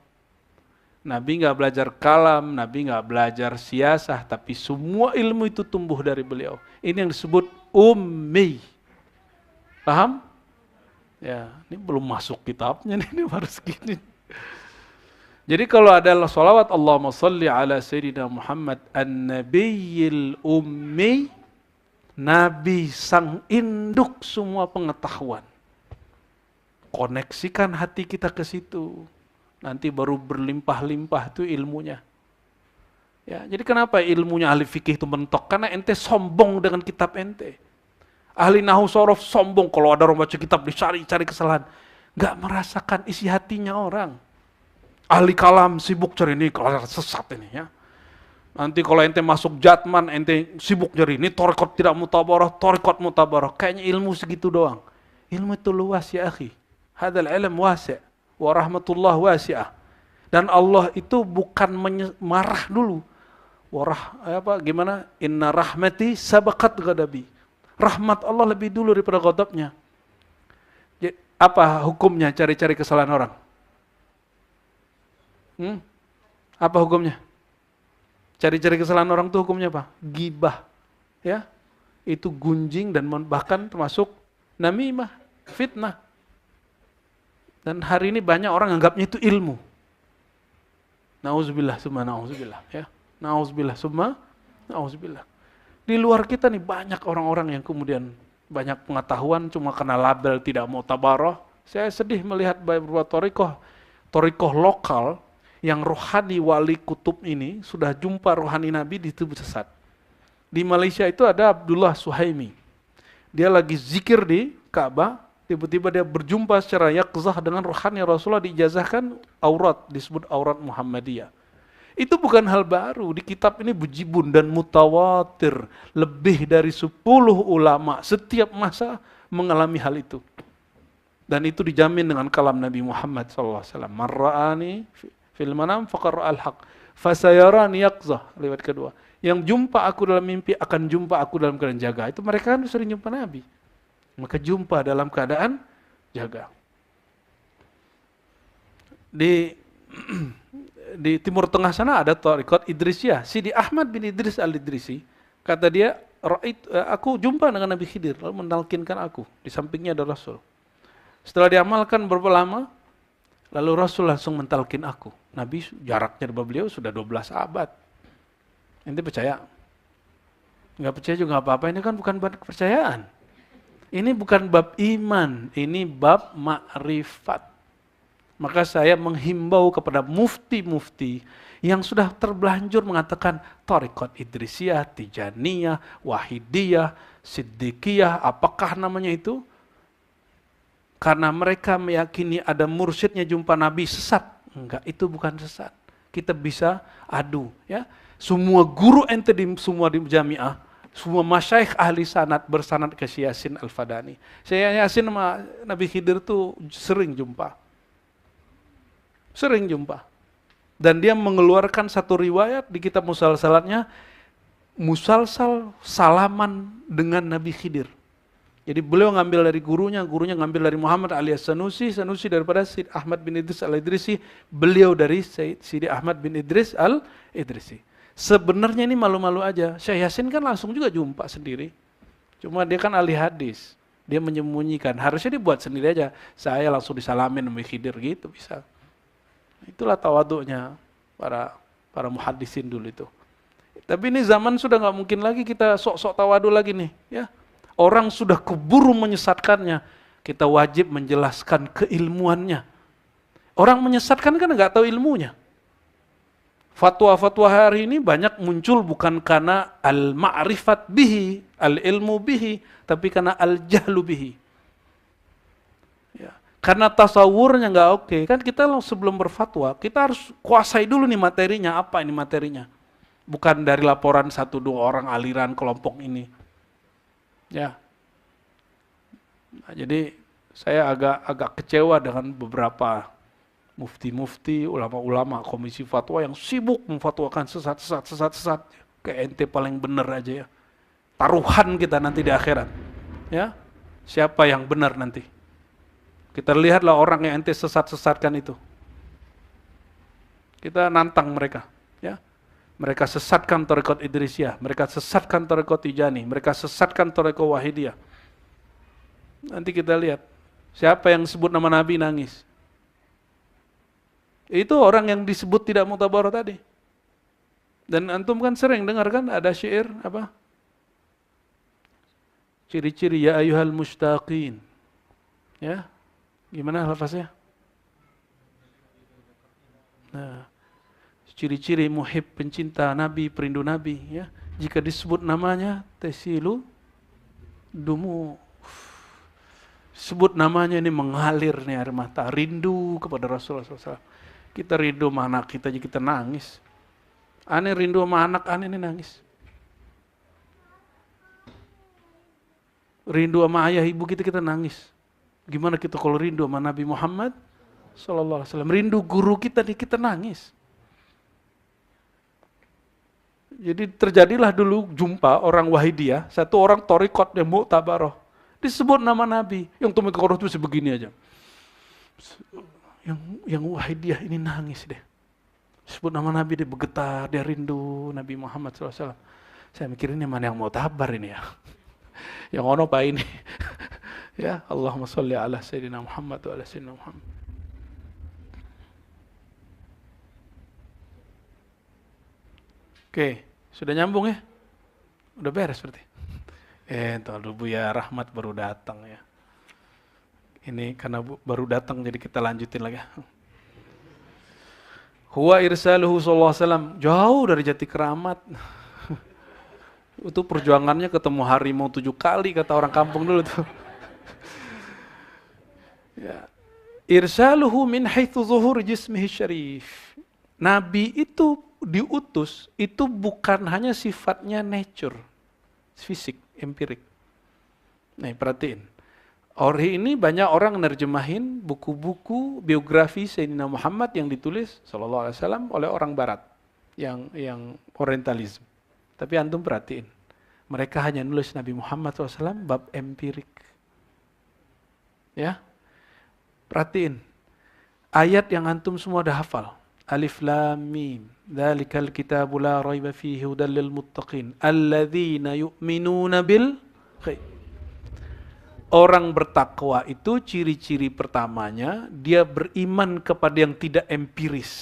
Nabi nggak belajar kalam, Nabi nggak belajar siasah, tapi semua ilmu itu tumbuh dari beliau. Ini yang disebut ummi. Paham? Ya, ini belum masuk kitabnya nih, ini baru segini. Jadi kalau ada sholawat Allahumma salli ala Sayyidina Muhammad an-nabiyil ummi, Nabi sang induk semua pengetahuan. Koneksikan hati kita ke situ. Nanti baru berlimpah-limpah itu ilmunya. Ya, jadi kenapa ilmunya ahli fikih itu mentok? Karena ente sombong dengan kitab ente. Ahli nahwu sorof sombong kalau ada orang baca kitab dicari-cari kesalahan. Nggak merasakan isi hatinya orang. Ahli kalam sibuk cari ini kalau sesat ini, ya. Nanti kalau ente masuk Jatman, ente sibuk nyari, ini torikot tidak mutabarah, torikot mutabarah. Kayaknya ilmu segitu doang. Ilmu itu luas ya akhi. Hadal ilm wasi' wa rahmatullah wasi'ah. Dan Allah itu bukan marah dulu. Gimana? Inna rahmati sabaqat ghadabi. Rahmat Allah lebih dulu daripada ghadabnya. Apa hukumnya cari-cari kesalahan orang? Apa hukumnya? Cari-cari kesalahan orang itu hukumnya apa? Gibah. Ya. Itu gunjing dan bahkan termasuk namimah, fitnah. Dan hari ini banyak orang anggapnya itu ilmu. Nauzubillah summa nauzubillah, ya. Nauzubillah summa nauzubillah. Di luar kita nih banyak orang-orang yang kemudian banyak pengetahuan cuma kena label tidak mutabarah. Saya sedih melihat beberapa thariqah lokal yang rohani wali kutub ini sudah jumpa rohani Nabi di tubuh sesat. Di Malaysia itu ada Abdullah Suhaimi. Dia lagi zikir di Ka'bah, tiba-tiba dia berjumpa secara yaqzah dengan rohani Rasulullah, diijazahkan aurat, disebut aurat Muhammadiyah. Itu bukan hal baru, di kitab ini bejibun dan mutawatir. Lebih dari 10 ulama setiap masa mengalami hal itu. Dan itu dijamin dengan kalam Nabi Muhammad SAW. Marra'ani fil manam faqar al-haq fasayarani yaqzah, lewat kedua. Yang jumpa aku dalam mimpi akan jumpa aku dalam keadaan jaga. Itu mereka kan sering jumpa Nabi. Maka jumpa dalam keadaan jaga. Di Timur Tengah sana ada thariqat Idrisiyah. Sidi Ahmad bin Idris al-Idrisi, kata dia, aku jumpa dengan Nabi Khidir, lalu menalkinkan aku. Di sampingnya ada Rasul. Setelah diamalkan berapa lama, lalu Rasul langsung mentalkin aku. Nabi jaraknya dari beliau sudah 12 abad. Ente percaya? Enggak percaya juga enggak apa-apa, ini kan bukan bab kepercayaan. Ini bukan bab iman, ini bab ma'rifat. Maka saya menghimbau kepada mufti-mufti yang sudah terbelanjur mengatakan thariqat Idrisiyah, Tijaniyah, Wahidiyah, Siddiqiyah, apakah namanya itu? Karena mereka meyakini ada mursyidnya jumpa Nabi sesat. Enggak, itu bukan sesat. Kita bisa adu, ya. Semua guru ente semua di jamiah, semua masyaikh ahli sanad bersanad ke Syekh Yasin Al-Fadani. Syekh Yasin sama Nabi Khidir tuh sering jumpa. Sering jumpa. Dan dia mengeluarkan satu riwayat di kitab musalsalatnya, musalsal salaman dengan Nabi Khidir. Jadi beliau ngambil dari gurunya ngambil dari Muhammad alias Sanusi daripada Syed Ahmad bin Idris al-Idrisi, beliau dari Syed Ahmad bin Idris al-Idrisi. Sebenarnya ini malu-malu aja. Syekh Yasin kan langsung juga jumpa sendiri. Cuma dia kan ahli hadis. Dia menyembunyikan. Harusnya dibuat sendiri aja. Saya langsung disalamin Nabi Khidir gitu bisa. Itulah tawaduknya para muhaddisin dulu itu. Tapi ini zaman sudah nggak mungkin lagi kita sok-sok tawadu lagi nih, ya. Orang sudah keburu menyesatkannya. Kita wajib menjelaskan keilmuannya. Orang menyesatkan kan nggak tahu ilmunya. Fatwa-fatwa hari ini banyak muncul bukan karena al-ma'rifat bihi, al-ilmu bihi, tapi karena al-jahlu bihi. Ya. Karena tasawurnya nggak oke, kan kita sebelum berfatwa, kita harus kuasai dulu nih materinya, apa ini materinya. Bukan dari laporan 1-2 orang aliran kelompok ini. Ya. Nah, jadi saya agak kecewa dengan beberapa mufti-mufti, ulama-ulama, komisi fatwa yang sibuk memfatwakan sesat. Kayak ente paling benar aja ya. Taruhan kita nanti di akhirat. Ya. Siapa yang benar nanti? Kita lihatlah orang yang ente sesat-sesatkan itu. Kita nantang mereka, ya. Mereka sesatkan thariqat Idrisiyah, mereka sesatkan thariqat Tijani, mereka sesatkan thariqat Wahidiyah. Nanti kita lihat, siapa yang sebut nama Nabi nangis. Itu orang yang disebut tidak mutabarah tadi. Dan antum kan sering dengar kan ada syair apa? Ciri-ciri ya ayyuhal mushtaqin. Ya. Gimana lafaznya? Nah, ciri-ciri muhib, pencinta Nabi, perindu Nabi, ya. Jika disebut namanya tesilu dumu. Sebut namanya ini mengalir nih air mata, rindu kepada Rasulullah SAW. Kita rindu mana kita aja kita nangis. Aneh rindu sama anak, aneh ini nangis. Rindu sama ayah ibu kita nangis. Gimana kita kalau rindu sama Nabi Muhammad sallallahu alaihi wasallam, rindu guru kita nih kita nangis. Jadi terjadilah dulu jumpa orang Wahidiyah, satu orang Torikot yang Mu'tabaroh. Disebut nama Nabi, yang Torikot itu sebegini aja. Yang Wahidiyah ini nangis deh. Sebut nama Nabi, dia bergetar, dia rindu Nabi Muhammad SAW. Saya mikir ini mana yang Mu'tabar ini ya. Yang ono apa ini? Ya, Allahumma sholli ala Sayyidina Muhammad wa ala Sayyidina Muhammad. Oke, sudah nyambung ya? Udah beres berarti? Tuh Buya Rahmat baru datang ya. Ini karena baru datang jadi kita lanjutin lagi. Huwa irsaluhu sallallahu alaihi wasallam, jauh dari Jati Keramat. Itu perjuangannya ketemu harimau 7 kali kata orang kampung dulu tuh. Ya. Irsaluhu min haitsu zuhur jismihi syarif. Nabi itu diutus, itu bukan hanya sifatnya nature, fisik, empirik. Nih perhatiin. Hari ini banyak orang nerjemahin buku-buku biografi Sayyidina Muhammad yang ditulis sallallahu alaihi wasallam oleh orang barat yang orientalisme. Tapi antum perhatiin, mereka hanya nulis Nabi Muhammad SAW bab empirik. Ya, perhatiin, ayat yang antum semua dah hafal. Alif Lam Mim, dzalikal kitabu la raiba fihi hudal lil muttaqin, alladzina yu'minuna bil ghaib. Orang bertakwa itu ciri-ciri pertamanya, dia beriman kepada yang tidak empiris,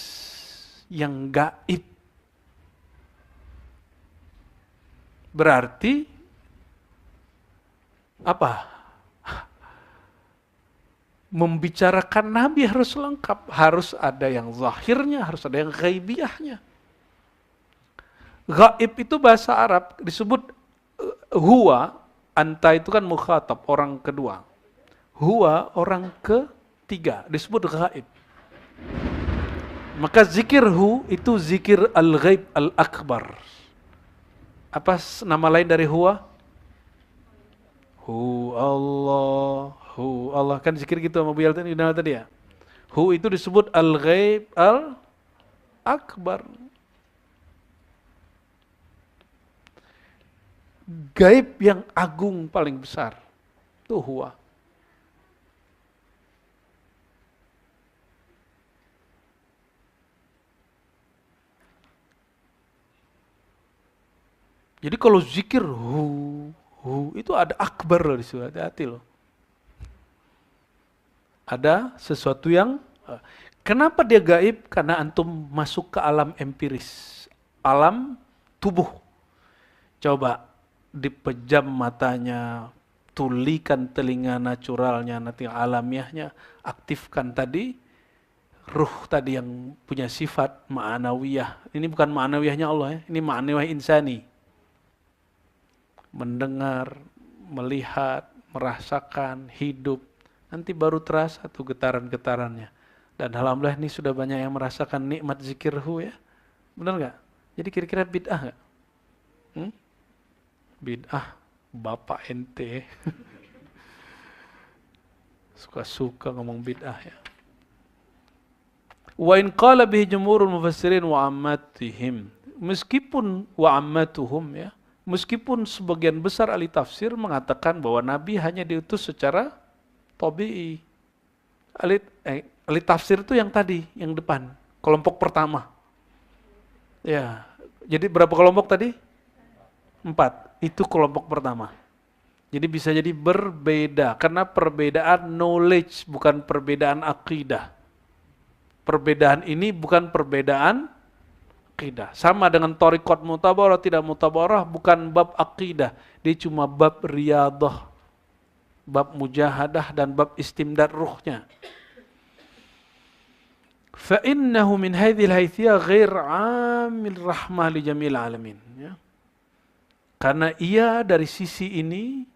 yang gaib. Berarti apa? Membicarakan Nabi harus lengkap, harus ada yang zahirnya, harus ada yang ghaibiyahnya. Gaib itu bahasa Arab disebut huwa, anta itu kan mukhatab, orang kedua. Huwa, orang ketiga, disebut gaib. Maka zikir hu itu zikir al-ghaib al-akbar. Apa nama lain dari huwa? Hu Allah, kan zikir gitu sama Bu Yalta tadi ya. Hu itu disebut al-ghaib al-akbar. Gaib yang agung paling besar. Itu huwa. Jadi kalau zikir hu itu ada akbar loh di situ, hati-hati loh. Ada sesuatu yang, kenapa dia gaib? Karena antum masuk ke alam empiris, alam tubuh. Coba dipejam matanya, tulikan telinga naturalnya, nanti alamiahnya, aktifkan tadi, ruh tadi yang punya sifat ma'anawiyah. Ini bukan ma'anawiyahnya Allah ya, ini ma'anawiyah insani. Mendengar, melihat, merasakan, hidup. Nanti baru terasa tuh getaran-getarannya. Dan alhamdulillah ini sudah banyak yang merasakan nikmat zikirhu ya. Benar nggak? Jadi kira-kira bid'ah nggak? Bid'ah, bapak ente. Suka-suka ngomong bid'ah ya. Wa in qala bihi jumhurul mufassirin wa ammatihim. Meskipun wa ammatuhum ya. Meskipun sebagian besar ahli tafsir mengatakan bahwa Nabi hanya diutus secara tabi'i. Ahli tafsir itu yang tadi, yang depan, kelompok pertama. Ya, jadi berapa kelompok tadi? 4. Itu kelompok pertama. Jadi bisa jadi berbeda, karena perbedaan knowledge bukan perbedaan akidah. Perbedaan ini bukan perbedaan akidah. Sama dengan Thariqat Mu'tabarah, tidak Mu'tabarah, bukan bab akidah. Dia cuma bab riyadah, bab mujahadah, dan bab istimdad ruhnya. فَإِنَّهُ مِنْ هَذِهِ الْحَيْثِيَةِ غَيْرْ عَامِلْ رَحْمَةِ لِجَمِيعِ الْعَالَمِينَ. Karena ia dari sisi ini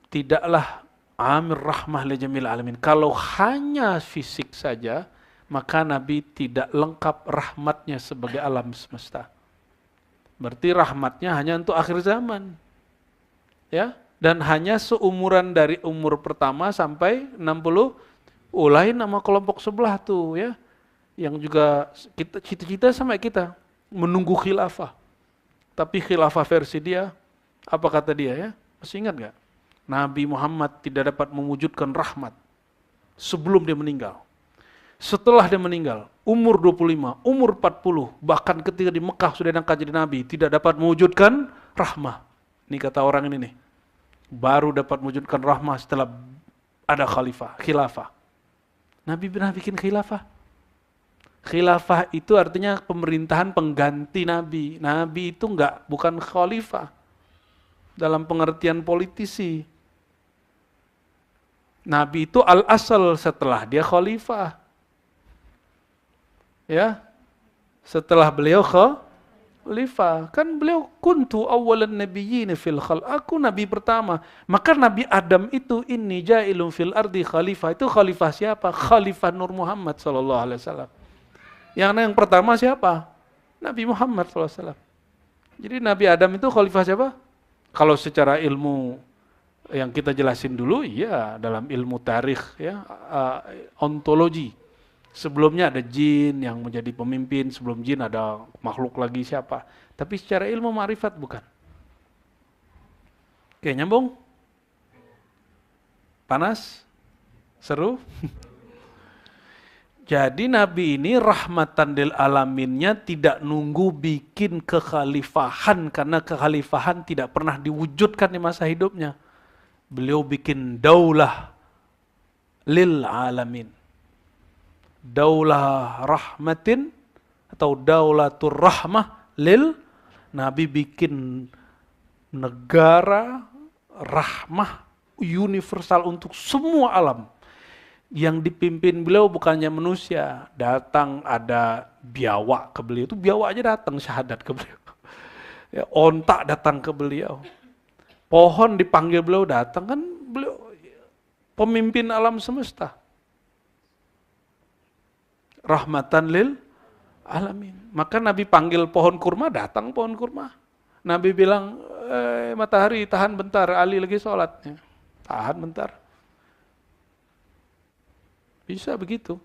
tidaklah amir rahmah li jamil alamin. Kalau hanya fisik saja, maka Nabi tidak lengkap rahmatnya sebagai alam semesta. Berarti rahmatnya hanya untuk akhir zaman. Ya, dan hanya seumuran dari umur pertama sampai 60. Lain nama kelompok sebelah tuh ya. Yang juga kita cita-cita sama kita menunggu khilafah. Tapi khilafah versi dia, apa kata dia ya? Masih ingat nggak? Nabi Muhammad tidak dapat mewujudkan rahmat sebelum dia meninggal. Setelah dia meninggal, umur 25, umur 40, bahkan ketika di Mekah sudah diangkat jadi Nabi, tidak dapat mewujudkan rahmah. Ini kata orang ini nih. Baru dapat mewujudkan rahmah setelah ada khilafah. Nabi pernah bikin khilafah? Khilafah itu artinya pemerintahan pengganti Nabi. Nabi itu bukan khalifah dalam pengertian politisi. Nabi itu al-asal, setelah dia khalifah. Ya, setelah beliau khalifah, kan beliau kuntu awwalan nabiyyin fil khalq, aku nabi pertama. Maka Nabi Adam itu inni ja'ilun fil ardi khalifah, itu khalifah siapa? Khalifah Nur Muhammad sallallahu alaihi wasallam. Yang pertama siapa? Nabi Muhammad sallallahu alaihi wasallam. Jadi Nabi Adam itu khalifah siapa? Kalau secara ilmu yang kita jelasin dulu, ya dalam ilmu tarikh ya, ontologi. Sebelumnya ada jin yang menjadi pemimpin, sebelum jin ada makhluk lagi siapa. Tapi secara ilmu ma'rifat bukan. Oke, nyambung? Panas? Seru? Jadi Nabi ini rahmatan lil alaminnya tidak nunggu bikin kekhalifahan, karena kekhalifahan tidak pernah diwujudkan di masa hidupnya. Beliau bikin daulah lil alamin. Daulah rahmatin atau daulatur rahmah lil, Nabi bikin negara rahmah universal untuk semua alam. Yang dipimpin beliau bukannya manusia, datang ada biawak ke beliau, itu biawak aja datang syahadat ke beliau. Ya, ontak datang ke beliau. Pohon dipanggil beliau datang, kan beliau pemimpin alam semesta. Rahmatan lil alamin. Maka Nabi panggil pohon kurma, datang pohon kurma. Nabi bilang, matahari tahan bentar, Ali lagi sholatnya. Tahan bentar. Bisa begitu.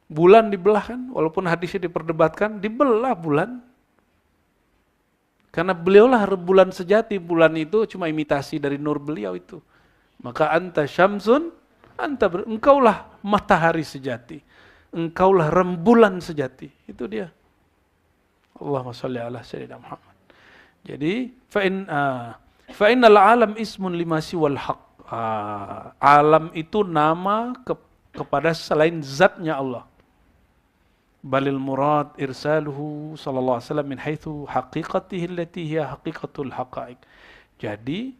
Bulan dibelah kan, walaupun hadisnya diperdebatkan, dibelah bulan. Karena beliaulah bulan sejati, bulan itu cuma imitasi dari nur beliau itu. Maka anta syamsun, engkaulah matahari sejati. Engkaulah rembulan sejati. Itu dia. Allahumma shalli ala sayyidina Muhammad. Jadi, fa'innal alam ismun lima siwal haq. Alam itu nama kepada selain zatnya Allah. Balil murad irsaluhu sallallahu alaihi wasallam min haitsu haqiqatihi allati hiya haqiqatul haqaiq. Jadi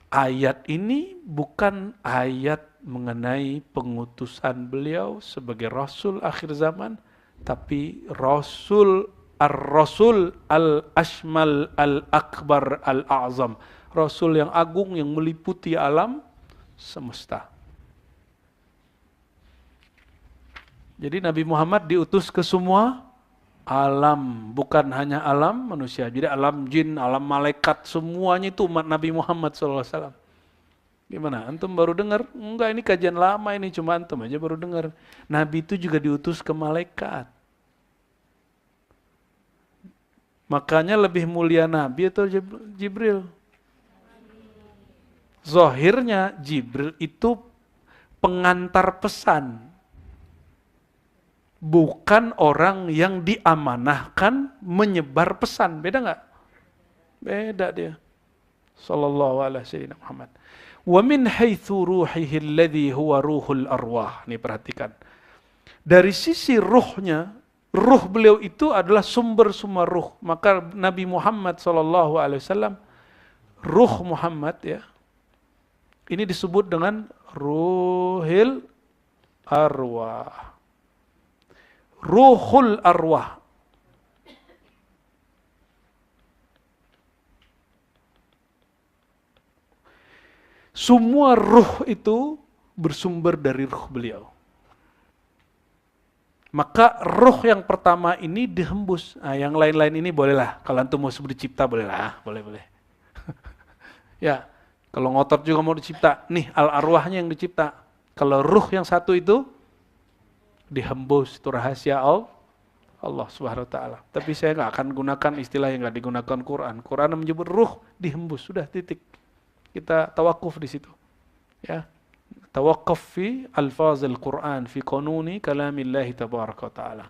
ayat ini bukan ayat mengenai pengutusan beliau sebagai rasul akhir zaman, tapi rasul ar-rasul al-ashmal al-akbar al-a'zam, rasul yang agung yang meliputi alam semesta. Jadi Nabi Muhammad diutus ke semua alam, bukan hanya alam manusia. Jadi alam jin, alam malaikat, semuanya itu umat Nabi Muhammad SAW. Gimana? Antum baru dengar? Enggak, ini kajian lama ini, cuma antum aja baru dengar. Nabi itu juga diutus ke malaikat. Makanya lebih mulia Nabi atau Jibril? Zahirnya Jibril itu pengantar pesan. Bukan orang yang diamanahkan menyebar pesan. Beda nggak? Beda dia. Sallallahu alaihi wasallam Muhammad. Wa min haitsu ruhihi alladhi huwa ruhul arwah. Nih perhatikan. Dari sisi ruhnya, ruh beliau itu adalah sumber semua ruh. Maka Nabi Muhammad sallallahu alaihi wasallam, ruh Muhammad ya. Ini disebut dengan ruhil arwah. Ruhul arwah. Semua ruh itu bersumber dari ruh beliau. Maka ruh yang pertama ini dihembus. Nah, yang lain-lain ini bolehlah. Kalau antum mau sebut dicipta bolehlah, boleh-boleh. Ya, kalau ngotot juga mau dicipta. Nih al-arwahnya yang dicipta. Kalau ruh yang satu itu dihembus, itu rahasia Allah Subhanahu wa taala. Tapi saya nggak akan gunakan istilah yang nggak digunakan Quran. Quran menyebut ruh dihembus, sudah titik. Kita tawakuf di situ. Ya. Tawakuf fi alfazil Quran fi qanuni kalamillah tabaraka wa taala.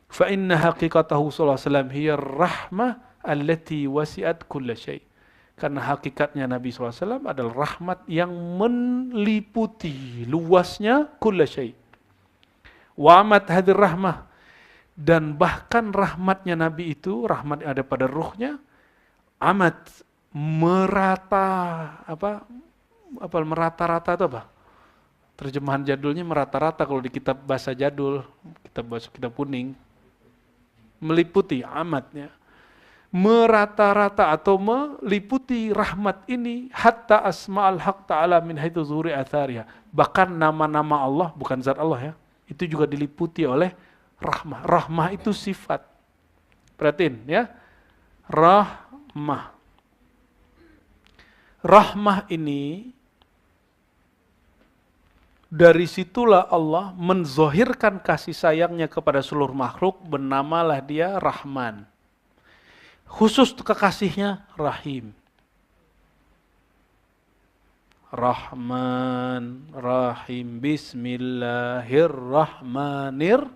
Fa inna haqiqatahu sallallahu alaihi wasallam hiya ar-rahmah allati wasi'at kulla syai'. Karena hakikatnya Nabi SAW adalah rahmat yang meliputi luasnya kulla syai'. Wa amat hadir rahmah, dan bahkan rahmatnya Nabi itu, rahmat yang ada pada ruhnya, amat merata, merata-rata itu apa? Terjemahan jadulnya merata-rata kalau di kitab bahasa jadul, kitab kuning. Meliputi amatnya. Merata-rata atau meliputi rahmat ini hatta asma'al haq ta'ala min haitsu zuhuri athariha. Bahkan nama-nama Allah, bukan zat Allah ya, itu juga diliputi oleh rahmah. Rahmah itu sifat. Perhatiin ya. Rahmah. Rahmah ini, dari situlah Allah menzohirkan kasih sayangnya kepada seluruh makhluk, bernamalah dia Rahman. Khusus kekasihnya Rahim. Rahman, Rahim, Bismillahirrahmanirrahim.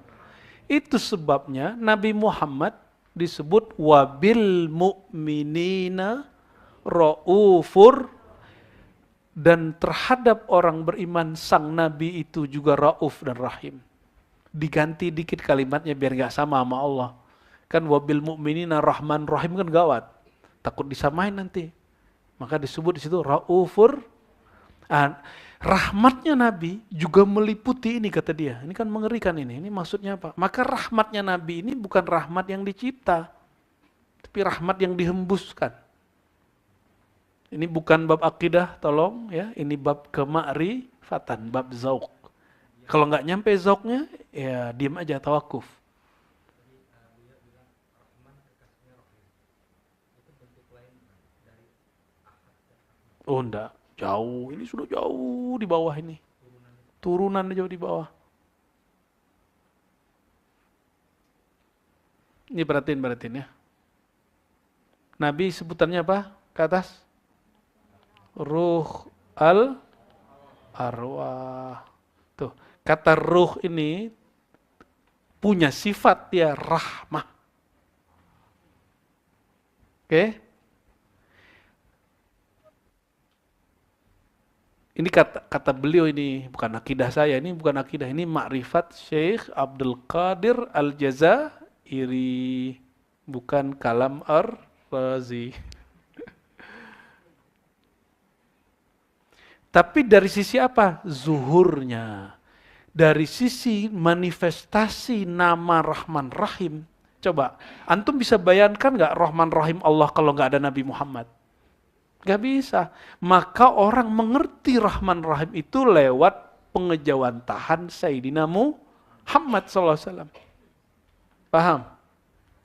Itu sebabnya Nabi Muhammad disebut wabil mu'minina ra'ufur, dan terhadap orang beriman sang Nabi itu juga Rauf dan Rahim. Diganti dikit kalimatnya biar gak sama sama Allah. Kan wabil mu'minina Rahman Rahim kan gawat. Takut disamain nanti. Maka disebut di situ Raufur. Rahmatnya Nabi juga meliputi ini, kata dia. Ini kan mengerikan ini. Ini maksudnya apa? Maka rahmatnya Nabi ini bukan rahmat yang dicipta, tapi rahmat yang dihembuskan. Ini bukan bab akidah, tolong ya. Ini bab kemakrifatan, bab zauq. Kalau nggak nyampe zauqnya, ya diam aja, tawakuf. Oh enggak, jauh. Ini sudah jauh di bawah ini. Turunan jauh di bawah. Ini perhatiin ya. Nabi sebutannya apa? Ke atas? Ruh al-arwah. Tuh, kata ruh ini punya sifat dia rahmah. Oke? Ini kata beliau, ini bukan akidah saya, ini bukan akidah, ini makrifat Syekh Abdul Qadir Al-Jazairi, bukan kalam Ar-Razi. Tapi dari sisi apa? Zuhurnya. Dari sisi manifestasi nama Rahman Rahim. Coba, antum bisa bayangkan gak Rahman Rahim Allah kalau gak ada Nabi Muhammad? Gak bisa. Maka orang mengerti Rahman Rahim itu lewat pengejawantahan Sayyidina Muhammad SAW. Paham?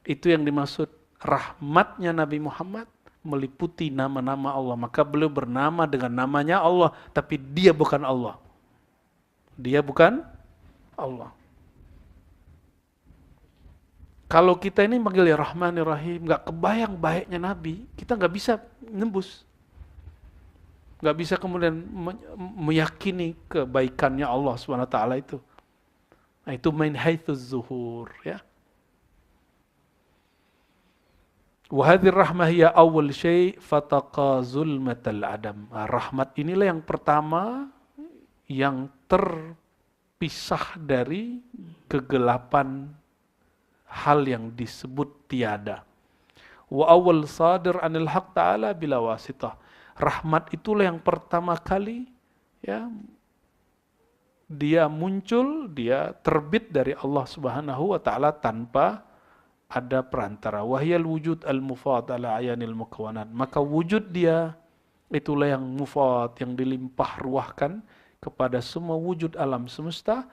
Itu yang dimaksud rahmatnya Nabi Muhammad meliputi nama-nama Allah. Maka beliau bernama dengan namanya Allah, tapi dia bukan Allah. Dia bukan Allah. Kalau kita ini manggil ya Rahman ya Rahim, gak kebayang baiknya Nabi, kita gak bisa nembus. Gak bisa kemudian meyakini kebaikannya Allah SWT itu. Nah, itu min haitsu zuhur ya. Wa hadhir rahmah hiya awwal syai' fataqa zulmatal adam. Nah, rahmat inilah yang pertama yang terpisah dari kegelapan hal yang disebut tiada. Wa awwal sadir anil haq ta'ala bila wasitah. Rahmat itulah yang pertama kali ya dia muncul, dia terbit dari Allah Subhanahu wa taala tanpa ada perantara. Wahyal wujud al-mufad ala ayanil mukawanat. Maka wujud dia itulah yang mufad, yang dilimpah ruahkan kepada semua wujud alam semesta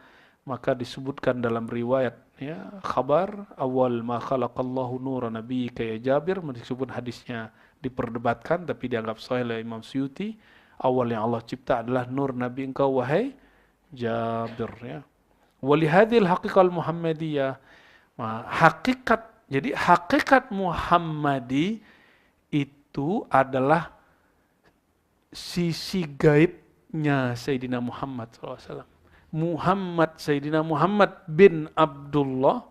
Maka disebutkan dalam riwayat, ya, khabar awal ma khalaqallahu nura nabiyyika ya Jabir, meskipun hadisnya diperdebatkan tapi dianggap sahih oleh Imam Suyuti. Awal yang Allah cipta adalah nur nabi engkau wahai Jabir, ya. Walihadil haqiqal Muhammadiyah. Jadi hakikat Muhammadi itu adalah sisi gaibnya Sayyidina Muhammad SAW. Sayyidina Muhammad bin Abdullah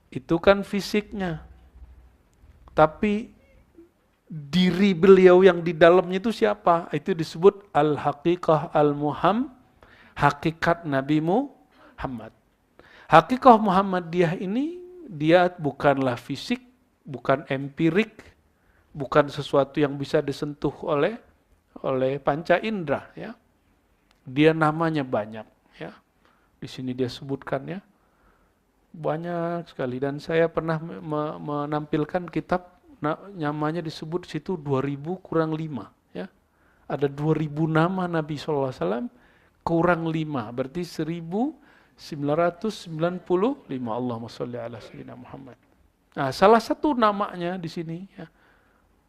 itu kan fisiknya. Tapi diri beliau yang di dalamnya itu siapa? Itu disebut al-haqiqah al-muham, hakikat Nabi Muhammad. Hakikah Muhammadiyah ini dia bukanlah fisik, bukan empirik, bukan sesuatu yang bisa disentuh oleh panca indera, ya. Dia namanya banyak, ya. Di sini dia sebutkan, ya. Banyak sekali, dan saya pernah menampilkan kitab namanya disebut situ 2000 kurang 5, ya. Ada 2000 nama Nabi SAW kurang 5, berarti 1995. Allahumma sholli ala sayyidina Muhammad. Nah, salah satu namanya di sini, ya.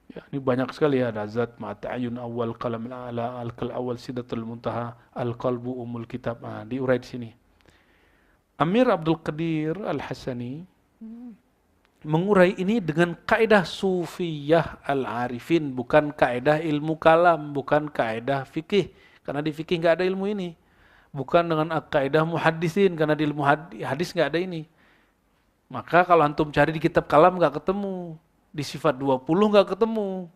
Ya, ini banyak sekali, ya. Ada zat ma'ata'ayun awal qalam ala al-kal awal sidatul muntaha al-qalbu umul kitab. Nah, diurai di sini. Amir Abdul Qadir Al-Hasani mengurai ini dengan kaidah sufiyah al-arifin, bukan kaidah ilmu kalam, bukan kaidah fikih, karena di fikih nggak ada ilmu ini. Bukan dengan kaidah muhaddisin, karena di ilmu hadis nggak ada ini. Maka kalau antum cari di kitab kalam nggak ketemu, di sifat 20 nggak ketemu,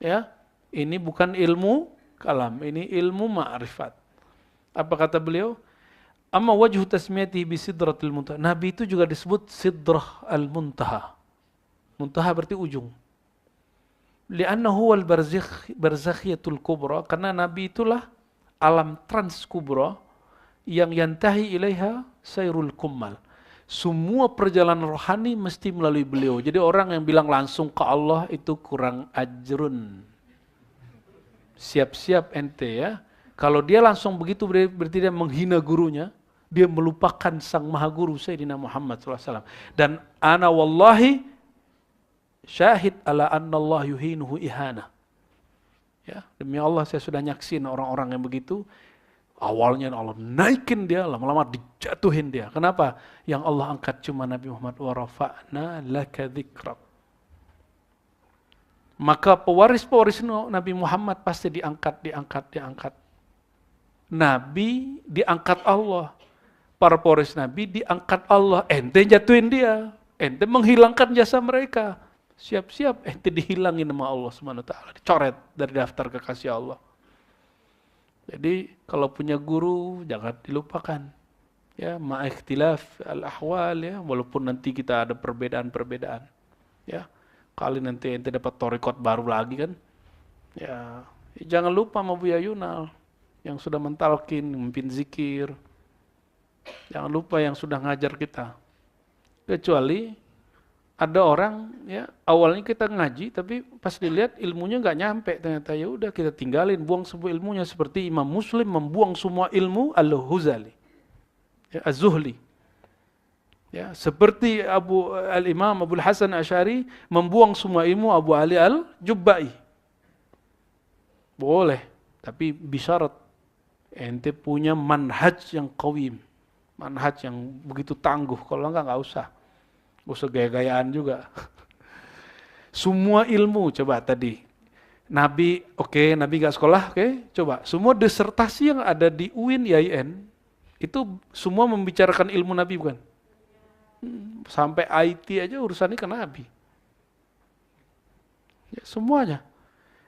ya. Ini bukan ilmu kalam, ini ilmu ma'rifat. Apa kata beliau? Amma wajhu tasmiyatihi bi sidratil muntaha. Nabi itu juga disebut sidrah al-muntaha. Muntaha berarti ujung. Li'annahu wal barzakhiyatul kubra, karena Nabi itulah alam trans kubra yang yantahi ilaiha sayrul kummal. Semua perjalanan rohani mesti melalui beliau. Jadi orang yang bilang langsung ke Allah itu kurang ajrun. Siap-siap ente, ya. Kalau dia langsung begitu berarti dia menghina gurunya. Dia melupakan sang maha guru Sayyidina Muhammad SAW. Dan ana wallahi syahid ala anna Allah yuhinuhu ihana. Ya, demi Allah saya sudah nyaksin orang-orang yang begitu. Awalnya Allah naikin dia, lama-lama dijatuhin dia. Kenapa? Yang Allah angkat cuma Nabi Muhammad, wa rafa'na laka dzikrak. Maka pewaris-pewaris Nabi Muhammad pasti diangkat. Nabi diangkat Allah. Para pewaris Nabi diangkat Allah. Ente jatuhin dia. Ente menghilangkan jasa mereka. Siap-siap ente dihilangin sama Allah Subhanahu wa taala, dicoret dari daftar kekasih Allah. Jadi kalau punya guru jangan dilupakan. Ya, ma'ikhtilaf al-ahwal, ya, walaupun nanti kita ada perbedaan-perbedaan. Ya. Kali nanti ente dapat torikot baru lagi kan. Ya, jangan lupa sama Buya Yunal yang sudah mentalkin, memimpin zikir. Jangan lupa yang sudah ngajar kita. Kecuali ada orang, ya, awalnya kita ngaji tapi pas dilihat ilmunya nggak nyampe, ternyata ya udah kita tinggalin, buang semua ilmunya, seperti Imam Muslim membuang semua ilmu Al-Huzali, ya, Az-Zuhli. Ya, seperti Al-Imam Abul Hasan Asy'ari membuang semua ilmu Abu Ali Al-Jubba'i. Boleh, tapi bisyarat ente punya manhaj yang qawim, manhaj yang begitu tangguh. Kalau enggak usah. Gak usah gaya-gayaan juga. Semua ilmu, coba tadi. Nabi, Nabi gak sekolah, coba. Semua disertasi yang ada di UIN, IAIN, itu semua membicarakan ilmu Nabi, bukan? Sampai IT aja urusannya ke Nabi. Ya, semuanya.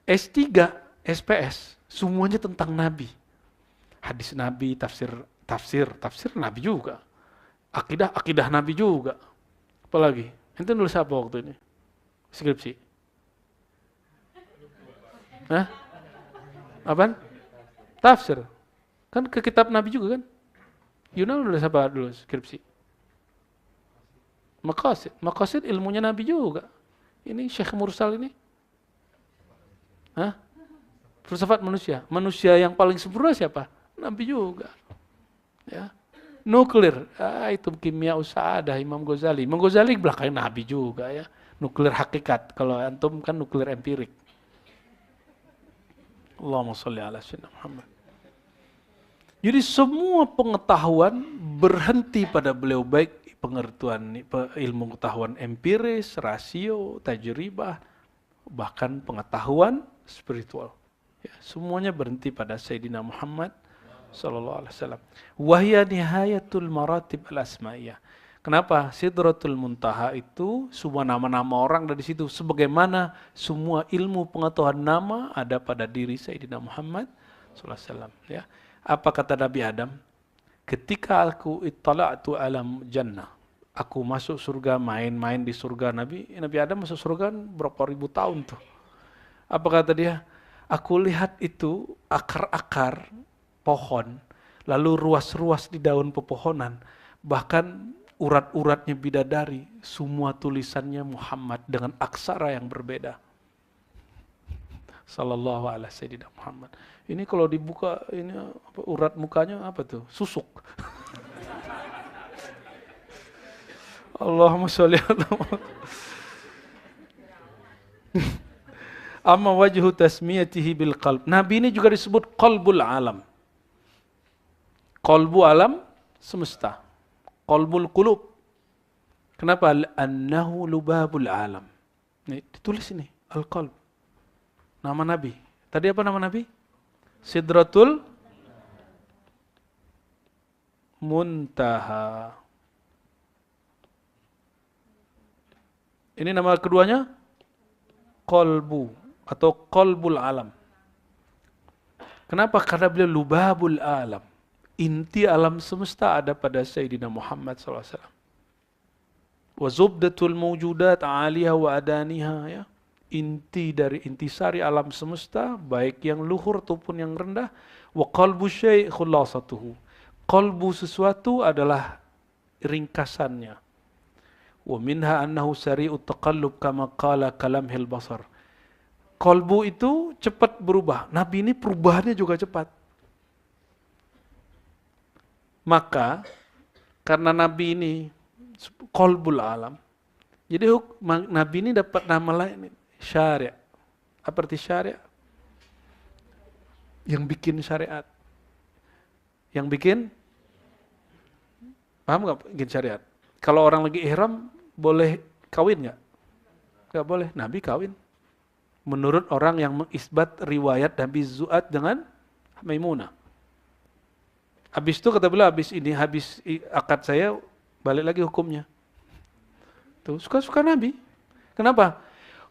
S3, SPS, semuanya tentang Nabi. Hadis Nabi, tafsir Nabi juga. Akidah Nabi juga. Apalagi? Ente nulis apa waktu ini? Skripsi? Hah? Apaan? Tafsir. Kan ke kitab Nabi juga kan? Yunal nulis apa dulu skripsi? Maqasid ilmunya Nabi juga. Ini Syekh Mursal ini. Hah? Filsafat manusia. Manusia yang paling sempurna siapa? Nabi juga. Ya. Nuklir, itu kimia usahadah Imam Ghazali. Imam Ghazali belakangnya Nabi juga ya. Nuklir hakikat, kalau antum kan nuklir empirik. Allahumma sholli ala sayyidina Muhammad. Jadi semua pengetahuan berhenti pada beliau, baik pengertian ilmu pengetahuan empiris, rasio, tajribah, bahkan pengetahuan spiritual. Ya, semuanya berhenti pada Sayyidina Muhammad sallallahu alaihi wasallam. Wahya nihayatul maratib al-asma'iyah. Kenapa? Sidratul Muntaha itu semua nama-nama orang dari situ. Sebagaimana semua ilmu pengetahuan nama ada pada diri Sayyidina Muhammad sallallahu alaihi wasallam. Ya. Apa kata Nabi Adam? Ketika aku ittala'tu alam jannah, aku masuk surga, main-main di surga. Nabi Adam masuk surga berapa ribu tahun tuh. Apa kata dia? Aku lihat itu akar-akar pohon, lalu ruas-ruas di daun pepohonan, bahkan urat-uratnya bidadari, semua tulisannya Muhammad dengan aksara yang berbeda. Sallallahu alaihi Sayyidina Muhammad. Ini kalau dibuka, ini apa, urat mukanya apa tuh? Susuk. Allahumma sholli ala Muhammad. Amma wajhu tasmiyatihi bil qalb. Nabi ini juga disebut qalbul alam. Qalbu alam semesta. Qalbul qulub. Kenapa? Annahu lubabul alam. Ini ditulis ini, al-qalb. Nama Nabi. Tadi apa nama Nabi? Sidratul Muntaha. Ini nama keduanya qalbu atau qalbul alam. Kenapa? Karena beliau lubabul alam. Inti alam semesta ada pada Sayyidina Muhammad SAW. Wa zubdatul mawjudat aliyah wa adaniha, ya. Intisari alam semesta, baik yang luhur ataupun yang rendah. Wa qalbu syai' khulasatuhu. Qalbu sesuatu adalah ringkasannya. Wa minha annahu sari'ut taqallub kama qala kalamhil basar. Qalbu itu cepat berubah. Nabi ini perubahannya juga cepat. Maka karena Nabi ini qalbul alam, jadi Nabi ini dapat nama lain, syari'. Apa arti syari'? Yang bikin syariat. Yang bikin, paham nggak bikin syariat? Kalau orang lagi ihram, boleh kawin nggak? Nggak boleh. Nabi kawin. Menurut orang yang mengisbat riwayat Nabi Zu'ad dengan Maimunah. Habis itu kata beliau, habis akad saya, balik lagi hukumnya. Tuh, suka-suka Nabi. Kenapa?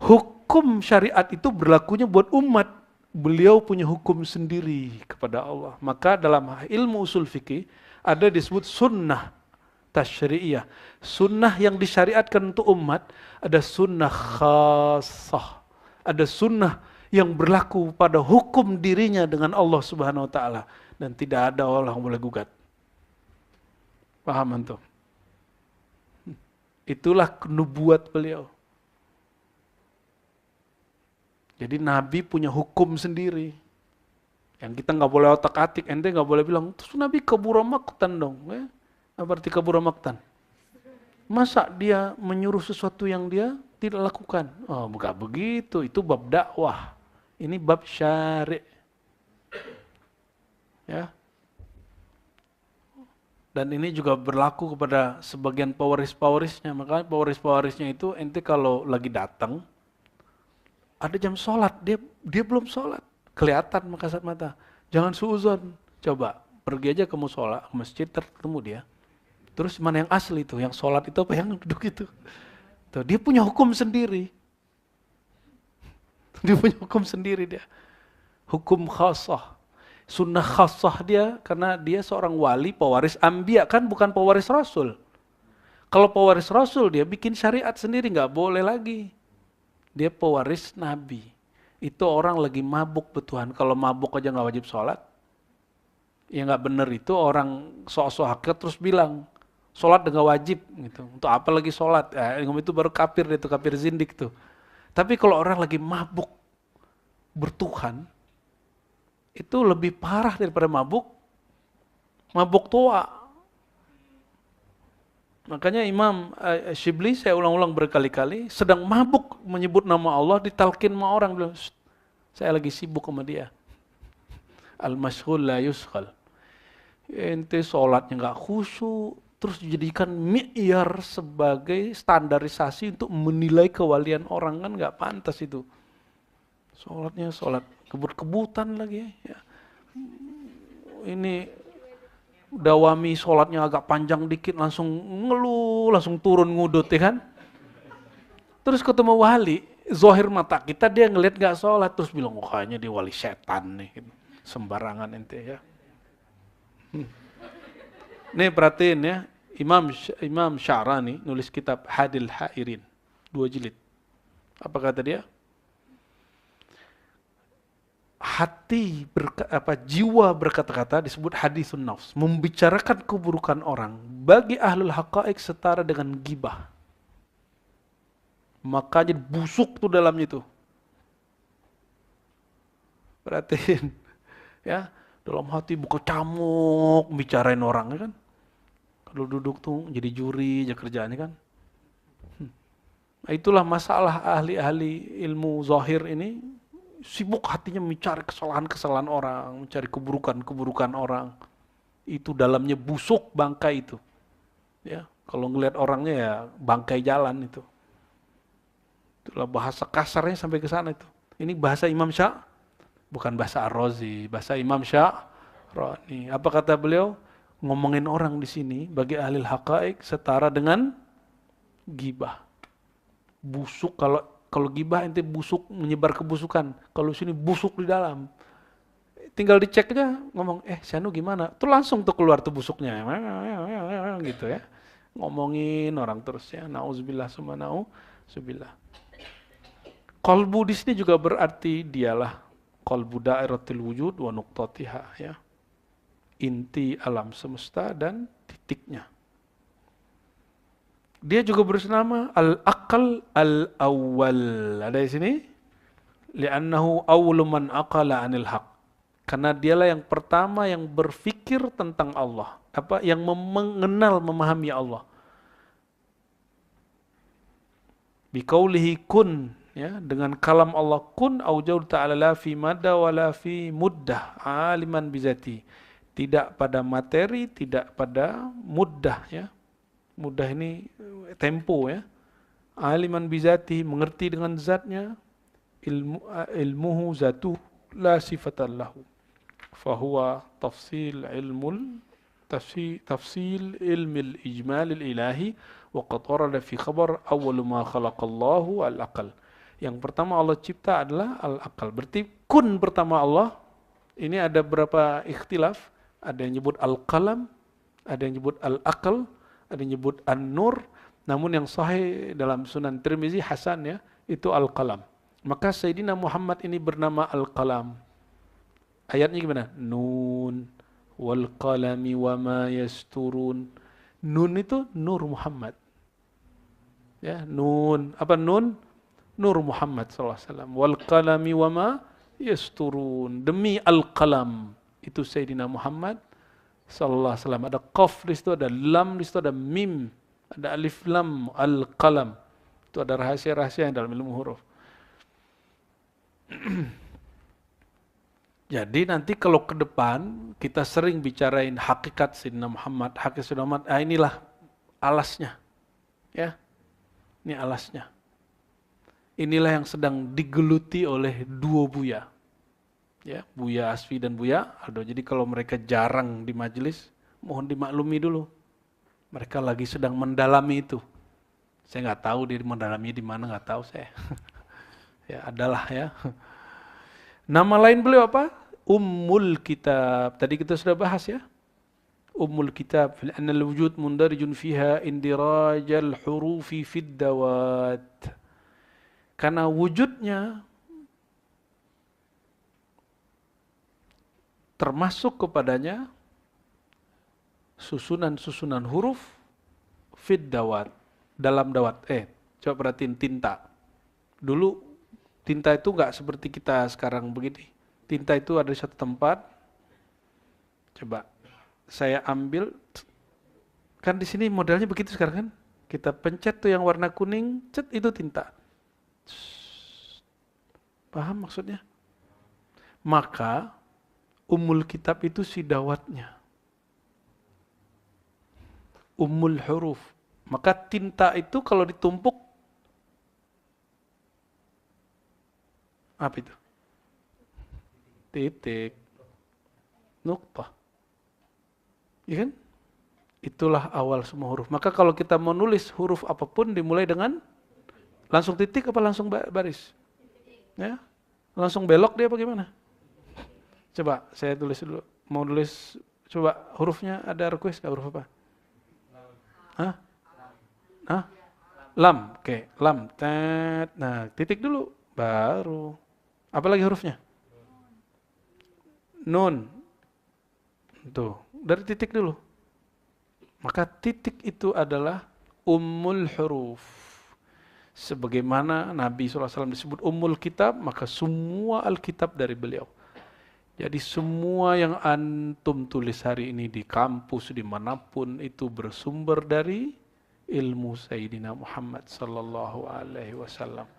Hukum syariat itu berlakunya buat umat. Beliau punya hukum sendiri kepada Allah. Maka dalam ilmu usul fikih ada disebut sunnah tasyri'iyah. Sunnah yang disyariatkan untuk umat, ada sunnah khassah. Ada sunnah yang berlaku pada hukum dirinya dengan Allah Subhanahu wa taala dan tidak ada orang yang boleh gugat. Paham antum? Itulah nubuat beliau. Jadi Nabi punya hukum sendiri. Yang kita nggak boleh otak-atik, ente nggak boleh bilang, terus Nabi kabura maktan dong. Ya? Apa arti kabura maktan? Masa dia menyuruh sesuatu yang dia tidak lakukan? Oh, bukan begitu. Itu bab dakwah. Ini bab syari'. Ya. Dan ini juga berlaku kepada sebagian pewaris-pewarisnya. Makanya pewaris-pewarisnya itu ente kalau lagi datang, ada jam sholat, dia belum sholat. Kelihatan kasat mata. Jangan suuzon. Coba, pergi aja ke musola, ke masjid, ketemu dia. Terus mana yang asli itu? Yang sholat itu apa yang duduk itu? Tuh, dia punya hukum sendiri. Dia punya hukum sendiri dia. Hukum khassah. Sunnah khassah dia, karena dia seorang wali, pewaris anbiya, kan bukan pewaris rasul. Kalau pewaris rasul dia bikin syariat sendiri, nggak boleh lagi. Dia pewaris Nabi. Itu orang lagi mabuk betulan. Kalau mabuk aja nggak wajib sholat. Ya nggak bener itu orang sok-sok hakikat terus bilang, sholat nggak wajib. Gitu. Untuk apa lagi sholat? Itu baru kafir, itu kafir zindik tuh. Tapi kalau orang lagi mabuk bertuhan, itu lebih parah daripada mabuk tua. Makanya Imam Syibli saya ulang-ulang berkali-kali sedang mabuk menyebut nama Allah ditalkin sama orang bilang, saya lagi sibuk sama dia. Al-mashghul la yusghal. Ente sholatnya nggak khusyuk, terus dijadikan mi'yar sebagai standarisasi untuk menilai kewalian orang, kan nggak pantas itu. Sholatnya sholat kebut-kebutan lagi ya. Ini dawami sholatnya agak panjang dikit langsung ngeluh, langsung turun ngudut ya kan. Terus ketemu wali, zohir mata kita dia ngelihat nggak sholat terus bilang, oh kayaknya dia wali setan nih. Gitu. Sembarangan ente ya. Nih perhatiin ya, Imam Sya'rani nulis kitab Hadil Hairin, 2 jilid. Apa kata dia? Jiwa berkata-kata disebut hadisun nafs, membicarakan keburukan orang bagi ahlul haqa'iq setara dengan gibah. Makanya busuk tuh dalamnya itu. Perhatiin ya, dalam hati buka camuk bicarain orang ya kan. Kalau duduk tuh jadi juri aja kerjaannya kan. Nah, itulah masalah ahli-ahli ilmu zahir ini, sibuk hatinya mencari kesalahan-kesalahan orang, mencari keburukan-keburukan orang. Itu dalamnya busuk bangkai itu. Ya, kalau ngelihat orangnya ya bangkai jalan itu. Itulah bahasa kasarnya sampai ke sana itu. Ini bahasa Imam bukan bahasa Ar-Razi, bahasa Imam Sya'rani. Apa kata beliau? Ngomongin orang di sini bagi ahli haqa'iq setara dengan gibah. Busuk, kalau gibah ente busuk menyebar kebusukan. Kalau sini busuk di dalam. Tinggal dicek aja ngomong, Syanu gimana? Tuh langsung tuh keluar tuh busuknya. Gitu ya. Ngomongin orang terus ya. Nauzubillah summa nauzubillah. Qalbu di sini juga berarti dialah qalbu dairatil wujud wa nuqtatiha ya. Inti alam semesta dan titiknya. Dia juga bernama al-aqal al-awwal. Ada di sini? Li'annahu awwalu man aqala 'anil haq. Karena dialah yang pertama yang berfikir tentang Allah, yang mengenal, memahami Allah. Biqaulihi kun, ya, dengan kalam Allah kun aujaud ta'ala la fi madda wa la fi muddah aliman bizati. Tidak pada materi, tidak pada muddah ya. Muddah ini tempo ya. Aliman bizati, mengerti dengan zatnya. Ilmuhu zatuh la sifatan lahu. Fahuwa tafsil ilmil ijmalil ilahi wa qad warada fi khabar awwalu ma khalaqallahu al-aqal. Yang pertama Allah cipta adalah al-aqal. Berarti kun pertama Allah. Ini ada berapa ikhtilaf? Ada yang nyebut al-qalam, ada yang nyebut al-aqal, ada yang nyebut an-nur. Namun yang sahih dalam Sunan Tirmizi hasan ya, itu al-qalam. Maka Sayyidina Muhammad ini bernama al-qalam. Ayatnya gimana? Nun wal qalami wa ma yasturun. Nun itu Nur Muhammad. Ya, nun. Apa nun? Nur Muhammad sallallahu alaihi wasallam. Wal qalami wa ma yasturun. Demi al-qalam. Itu Sayyidina Muhammad sallallahu alaihi wasallam. Ada qaf di situ, ada lam di situ, ada mim, ada alif lam, al-qalam. Itu ada rahasia-rahasia dalam ilmu huruf. Jadi nanti kalau ke depan kita sering bicarain hakikat Sayyidina Muhammad, hakikat Sayyidina Muhammad, inilah alasnya. Ya. Ini alasnya. Inilah yang sedang digeluti oleh dua buya. Ya, Buya Asfi dan Buya Aldo. Jadi kalau mereka jarang di majelis, mohon dimaklumi dulu. Mereka lagi sedang mendalami itu. Saya nggak tahu dia mendalami di mana, nggak tahu saya. Ya, adalah ya. Nama lain beliau apa? Ummul Kitab. Tadi kita sudah bahas ya. Ummul Kitab. Li'anna al-wujud mundarijun fiha indirajal hurufi fid dawat. Karena wujudnya termasuk kepadanya susunan-susunan huruf fid dawat, dalam dawat. Coba perhatiin tinta. Dulu tinta itu enggak seperti kita sekarang begini. Tinta itu ada di satu tempat. Coba saya ambil, Kan di sini modelnya begitu sekarang kan? Kita pencet tuh yang warna kuning, cet itu tinta. Paham maksudnya? Maka Ummul Kitab itu sidawatnya. Ummul Huruf. Maka tinta itu kalau ditumpuk, apa itu? Titik. Nuqtah. Iya kan? Itulah awal semua huruf. Maka kalau kita menulis huruf apapun dimulai dengan langsung titik apa langsung baris? Ya? Langsung belok dia apa gimana? Coba saya tulis dulu. Mau tulis, coba hurufnya ada request gak huruf apa? Hah? Hah? Lam. Oke, lam. Tet. Nah, titik dulu. Baru. Apa lagi hurufnya? Nun. Tuh, dari titik dulu. Maka titik itu adalah ummul huruf. Sebagaimana Nabi SAW disebut ummul kitab, maka semua Alkitab dari beliau. Jadi semua yang antum tulis hari ini di kampus, dimanapun, itu bersumber dari ilmu Sayyidina Muhammad sallallahu alaihi wasallam.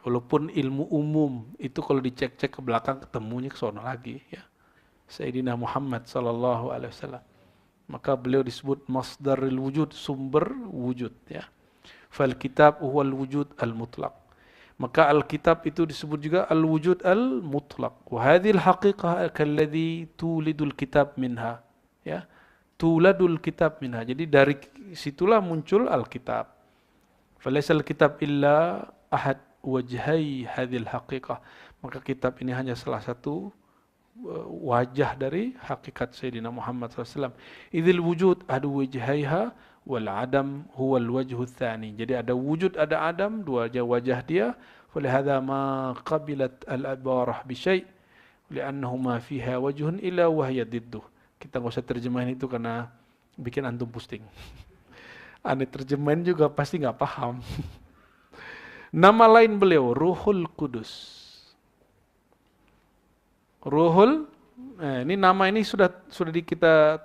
Walaupun ilmu umum, itu kalau dicek-cek ke belakang ketemunya ke sana lagi. Ya. Sayyidina Muhammad sallallahu alaihi wasallam. Maka beliau disebut masdarul wujud, sumber wujud. Ya. Fal kitab huwal wujud al-mutlaq. Maka al-kitab itu disebut juga al-wujud al-mutlaq. Wa hadhil haqiqah kalladhi tulidul kitab minha. Ya. Tuladul kitab minha. Jadi dari situlah muncul al-kitab. Falaysa al-kitab illa ahad wajhai hadhil haqiqah. Maka kitab ini hanya salah satu wajah dari hakikat Sayyidina Muhammad SAW. Idzil wujud adu wajhaiha wal adam huwa al wajhu tsani. Jadi ada wujud, ada adam, dua wajah dia. Falihadza ma qabilat al ibarah bi syai' li'annahuma fiha wajhun illa wa hiya didduh. Kita enggak usah terjemahin itu karena bikin antum pusing. Aneh terjemahin juga pasti enggak paham. Nama lain beliau Ruhul Kudus. Ruhul, ini nama ini sudah kita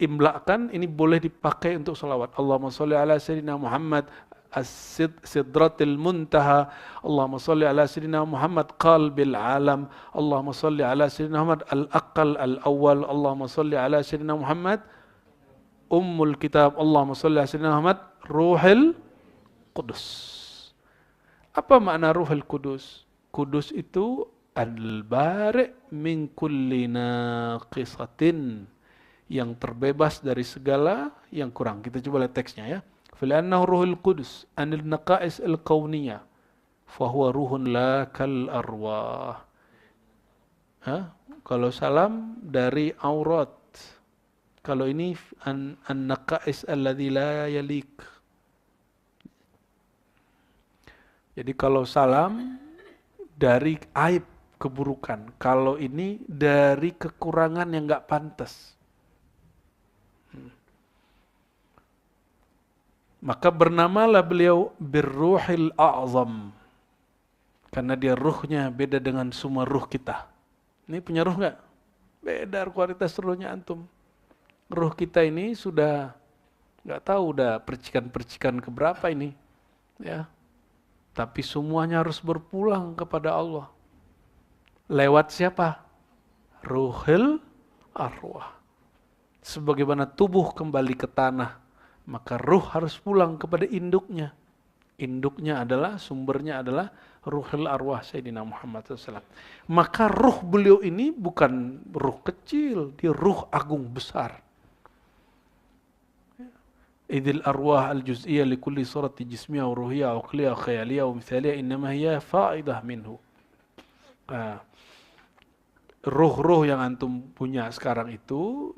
imlakan, ini boleh dipakai untuk salawat. Allahumma salli ala Sayyidina Muhammad as-sidratil muntaha. Allahumma salli ala Sayyidina Muhammad qalbil alam. Allahumma salli ala Sayyidina Muhammad al-aqal al-awwal. Allahumma salli ala Sayyidina Muhammad ummul kitab. Allahumma salli ala Sayyidina Muhammad ruhul kudus. Apa makna ruhul kudus? Kudus itu al-bari' min kulli naqisatin, yang terbebas dari segala yang kurang. Kita coba lihat teksnya ya. Fali'annahu ruhul qudus anil naqais al-kauniyah fahuwa ruhun la kal arwah. Kalau salam dari aurat. Kalau ini an-naqais alladhi la yalik. Jadi kalau salam dari aib, keburukan. Kalau ini dari kekurangan yang enggak pantas. Maka bernamalah beliau Birruhil A'zam. Karena dia ruhnya beda dengan semua ruh kita. Ini punya ruh enggak? Beda kualitas ruhnya antum. Ruh kita ini sudah enggak tahu udah percikan-percikan keberapa ini. Ya. Tapi semuanya harus berpulang kepada Allah. Lewat siapa? Ruhul arwah. Sebagaimana tubuh kembali ke tanah, maka ruh harus pulang kepada induknya. Induknya adalah, sumbernya adalah ruhul arwah Sayyidina Muhammad SAW. Maka ruh beliau ini bukan ruh kecil, dia ruh agung besar. Idil arwah al-juz'iyah li kulli surati jismiyah wa ruhiyah wa aqliyah wa khayaliyah wa mithaliyah innama hiya fa'idah minhu. Ruh-ruh yang antum punya sekarang itu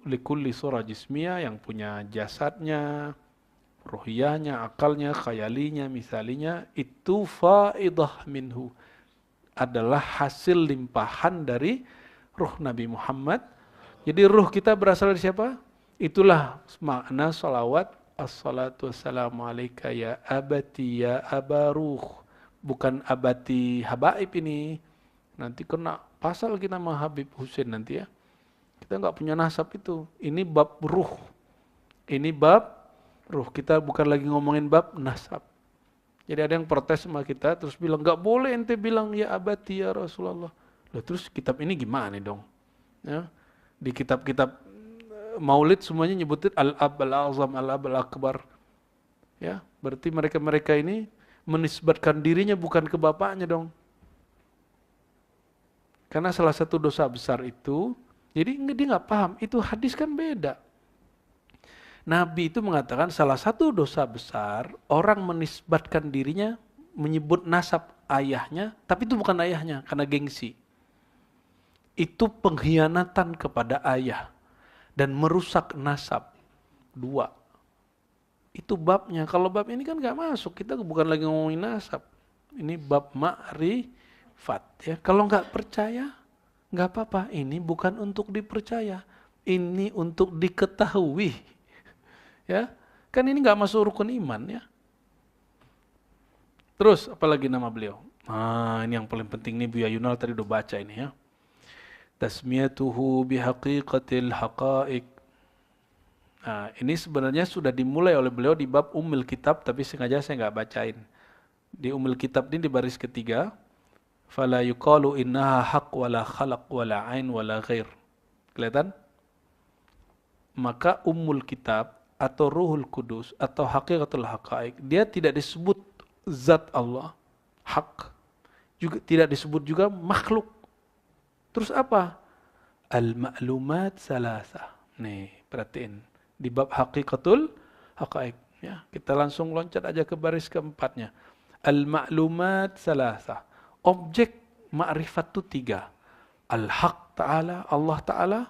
likulli surah jismiyah, yang punya jasadnya, ruhiyahnya, akalnya, khayalinya, misalinya, itu faidah minhu, adalah hasil limpahan dari ruh Nabi Muhammad. Jadi ruh kita berasal dari siapa? Itulah makna salawat, as-salatu wassalamu alaika ya abati ya abaruh. Bukan abati habaib ini. Nanti kena pasal kita sama Habib Hussein nanti ya. Kita kita nggak punya nasab itu. Ini bab ruh. Ini bab ruh. Kita bukan lagi ngomongin bab nasab. Jadi ada yang protes sama kita, terus bilang, nggak boleh ente bilang ya abati ya Rasulullah. Loh, terus kitab ini gimana dong? Ya, di kitab-kitab Maulid semuanya nyebutin Al-Ab Al-Azam, Al-Ab Al-Akbar. Ya, berarti mereka-mereka ini menisbatkan dirinya bukan ke bapaknya dong. Karena salah satu dosa besar itu, jadi dia nggak paham, itu hadis kan beda. Nabi itu mengatakan salah satu dosa besar, orang menisbatkan dirinya, menyebut nasab ayahnya, tapi itu bukan ayahnya, karena gengsi. Itu pengkhianatan kepada ayah, dan merusak nasab. 2. Itu babnya. Kalau bab ini kan nggak masuk. Kita bukan lagi ngomongin nasab. Ini bab ma'rifat. Ya. Kalau nggak percaya, nggak apa-apa. Ini bukan untuk dipercaya. Ini untuk diketahui. Ya, kan ini nggak masuk rukun iman ya. Terus apalagi nama beliau? Ini yang paling penting nih Buya Yunal tadi udah baca ini ya. Tasmiyatuhu bihaqiqatil haqa'iq. Nah, ini sebenarnya sudah dimulai oleh beliau di bab Ummul Kitab, tapi sengaja saya nggak bacain. Di Ummul Kitab ini di baris ketiga, fala yuqalu innaha haq wala khalaq wala ain wala ghair. Kelihatan? Maka Ummul Kitab atau Ruhul Kudus atau Haqiqatul Haqa'iq, dia tidak disebut zat Allah, hak. Juga tidak disebut juga makhluk. Terus apa? Al-ma'lumat salasa. Nih, perhatiin. Di bab Haqiqatul Haqa'iq. Ya, kita langsung loncat aja ke baris keempatnya. Al-ma'lumat salasa. Objek ma'rifat itu 3. Al-haq ta'ala, Allah ta'ala.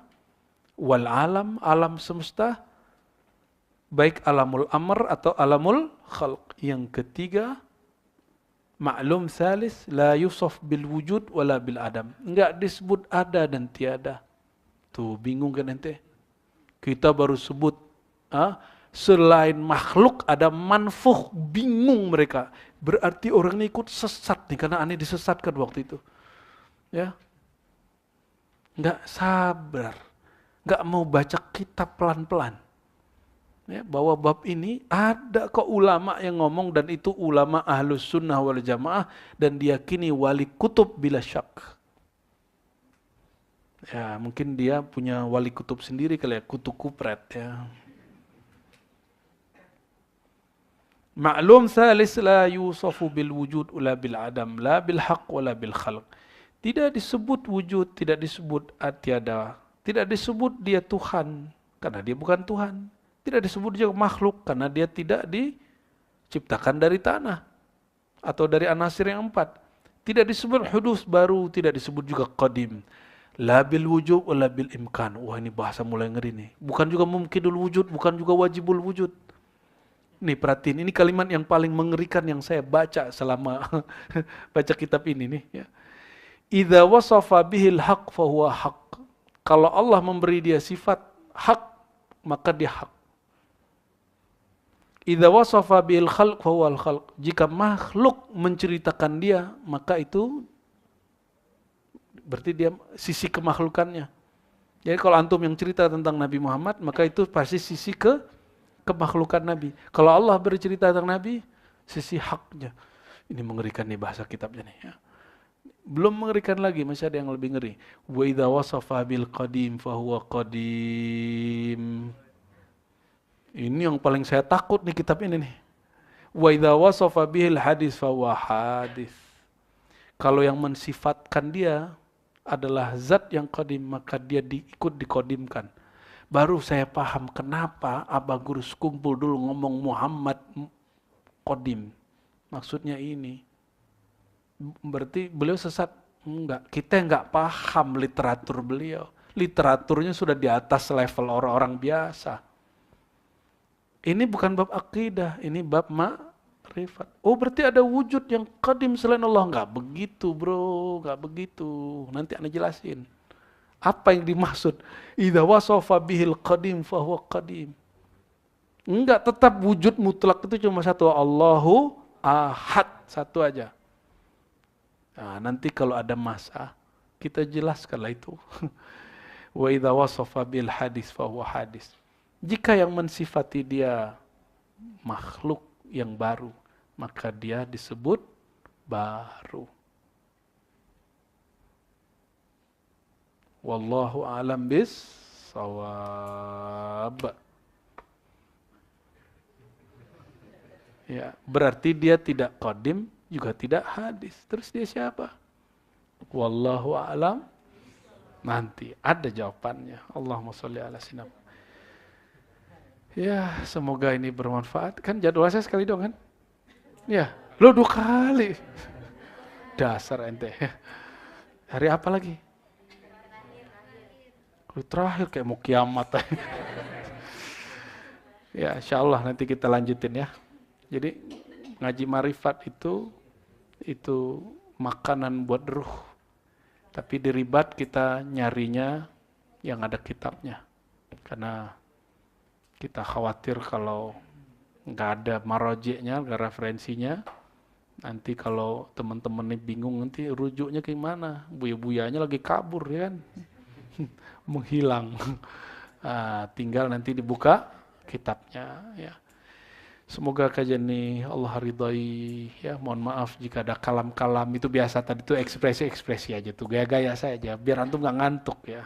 Wal alam, alam semesta. Baik alamul amr atau alamul khalq. Yang ketiga, ma'lum salis, la yusaf bil wujud wala bil adam. Enggak disebut ada dan tiada. Tuh, bingung kan ente? Kita baru sebut selain makhluk ada manfuh, bingung mereka. Berarti orang ini ikut sesat nih, karena aneh disesatkan waktu itu. Ya, nggak sabar, nggak mau baca kitab pelan-pelan. Ya, bahwa bab ini ada kok ulama yang ngomong, dan itu ulama ahlus sunnah wal jamaah, dan diyakini wali kutub bila syak. Ya, mungkin dia punya wali kutub sendiri kali ya, kutub kupret ya. Ma'lum salis la yusafu bil wujud wala bil adam, la bil haq wala bil khalq. Tidak disebut wujud, tidak disebut tiada, tidak disebut dia Tuhan, karena dia bukan Tuhan. Tidak disebut juga makhluk, karena dia tidak diciptakan dari tanah atau dari anasir yang 4. Tidak disebut hudus baru, tidak disebut juga qadim. La bil wujud wala bil imkan. Wah, ini bahasa mulai ngeri nih. Bukan juga mumkinul wujud, bukan juga wajibul wujud. Nih perhatiin, ini kalimat yang paling mengerikan yang saya baca selama baca kitab ini nih ya. Idza wasafa bihil haq fahuwa haq. Kalau Allah memberi dia sifat hak, maka dia hak. Idza wasafa bihil khalq fahuwa al khalq. Jika makhluk menceritakan dia, maka itu berarti dia sisi kemakhlukannya. Jadi kalau antum yang cerita tentang Nabi Muhammad, maka itu pasti sisi kemakhlukan Nabi. Kalau Allah bercerita tentang Nabi, sisi haknya. Ini mengerikan nih bahasa kitabnya nih ya. Belum mengerikan lagi, masih ada yang lebih ngeri. Wa idza wasafa bil qadim fahuwa qadim. Ini yang paling saya takut nih kitab ini nih. Wa idza wasafa bihil hadis fahuwa hadis. Kalau yang mensifatkan dia adalah zat yang qadim, maka dia ikut dikodimkan. Baru saya paham kenapa Abah Gurus kumpul dulu ngomong Muhammad qadim. Maksudnya ini. Berarti beliau sesat? Enggak. Kita enggak paham literatur beliau. Literaturnya sudah di atas level orang-orang biasa. Ini bukan bab akidah, ini bab ma'rifat. Oh, berarti ada wujud yang qadim selain Allah. Enggak begitu bro, enggak begitu. Nanti Anda jelasin. Apa yang dimaksud? Idza wasafa bihil qadim fahuwa qadim. Enggak, tetap wujud mutlak itu cuma satu. Allahu ahad, satu aja. Nah, nanti kalau ada masa, kita jelaskanlah itu. Wa idza wasafa bil hadis fa huwa hadis. Jika yang mensifati dia makhluk yang baru, maka dia disebut baru. Wallahu a'lam bis-shawab. Ya, berarti dia tidak qadim, juga tidak hadis. Terus dia siapa? Wallahu a'lam. Nanti ada jawabannya. Allahumma sholli ala sayyidina. Ya, semoga ini bermanfaat. Kan jadwal saya sekali dong kan? Ya, lo 2 kali. Dasar ente. Hari apa lagi? Hari terakhir kayak mau kiamat. Ya, insyaallah nanti kita lanjutin ya. Jadi ngaji marifat itu makanan buat ruh. Tapi di ribat kita nyarinya yang ada kitabnya. Karena kita khawatir kalau nggak ada marojeknya, nggak referensinya, nanti kalau teman-teman ini bingung nanti rujuknya ke mana? Buya-buyanya lagi kabur ya kan? Menghilang. Tinggal nanti dibuka kitabnya ya. Semoga kajian ini Allah ridhai ya. Mohon maaf jika ada kalam-kalam, itu biasa tadi itu ekspresi-ekspresi aja tuh, gaya-gaya saya aja biar antum nggak ngantuk ya.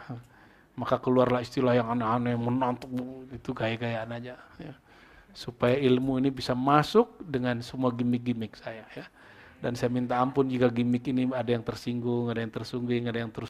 Maka keluarlah istilah yang aneh-aneh, menantuk, itu gaya-gayaan aja ya. Supaya ilmu ini bisa masuk dengan semua gimmick-gimmick saya ya. Dan saya minta ampun jika gimmick ini ada yang tersinggung, ada yang tersunggung, ada yang terus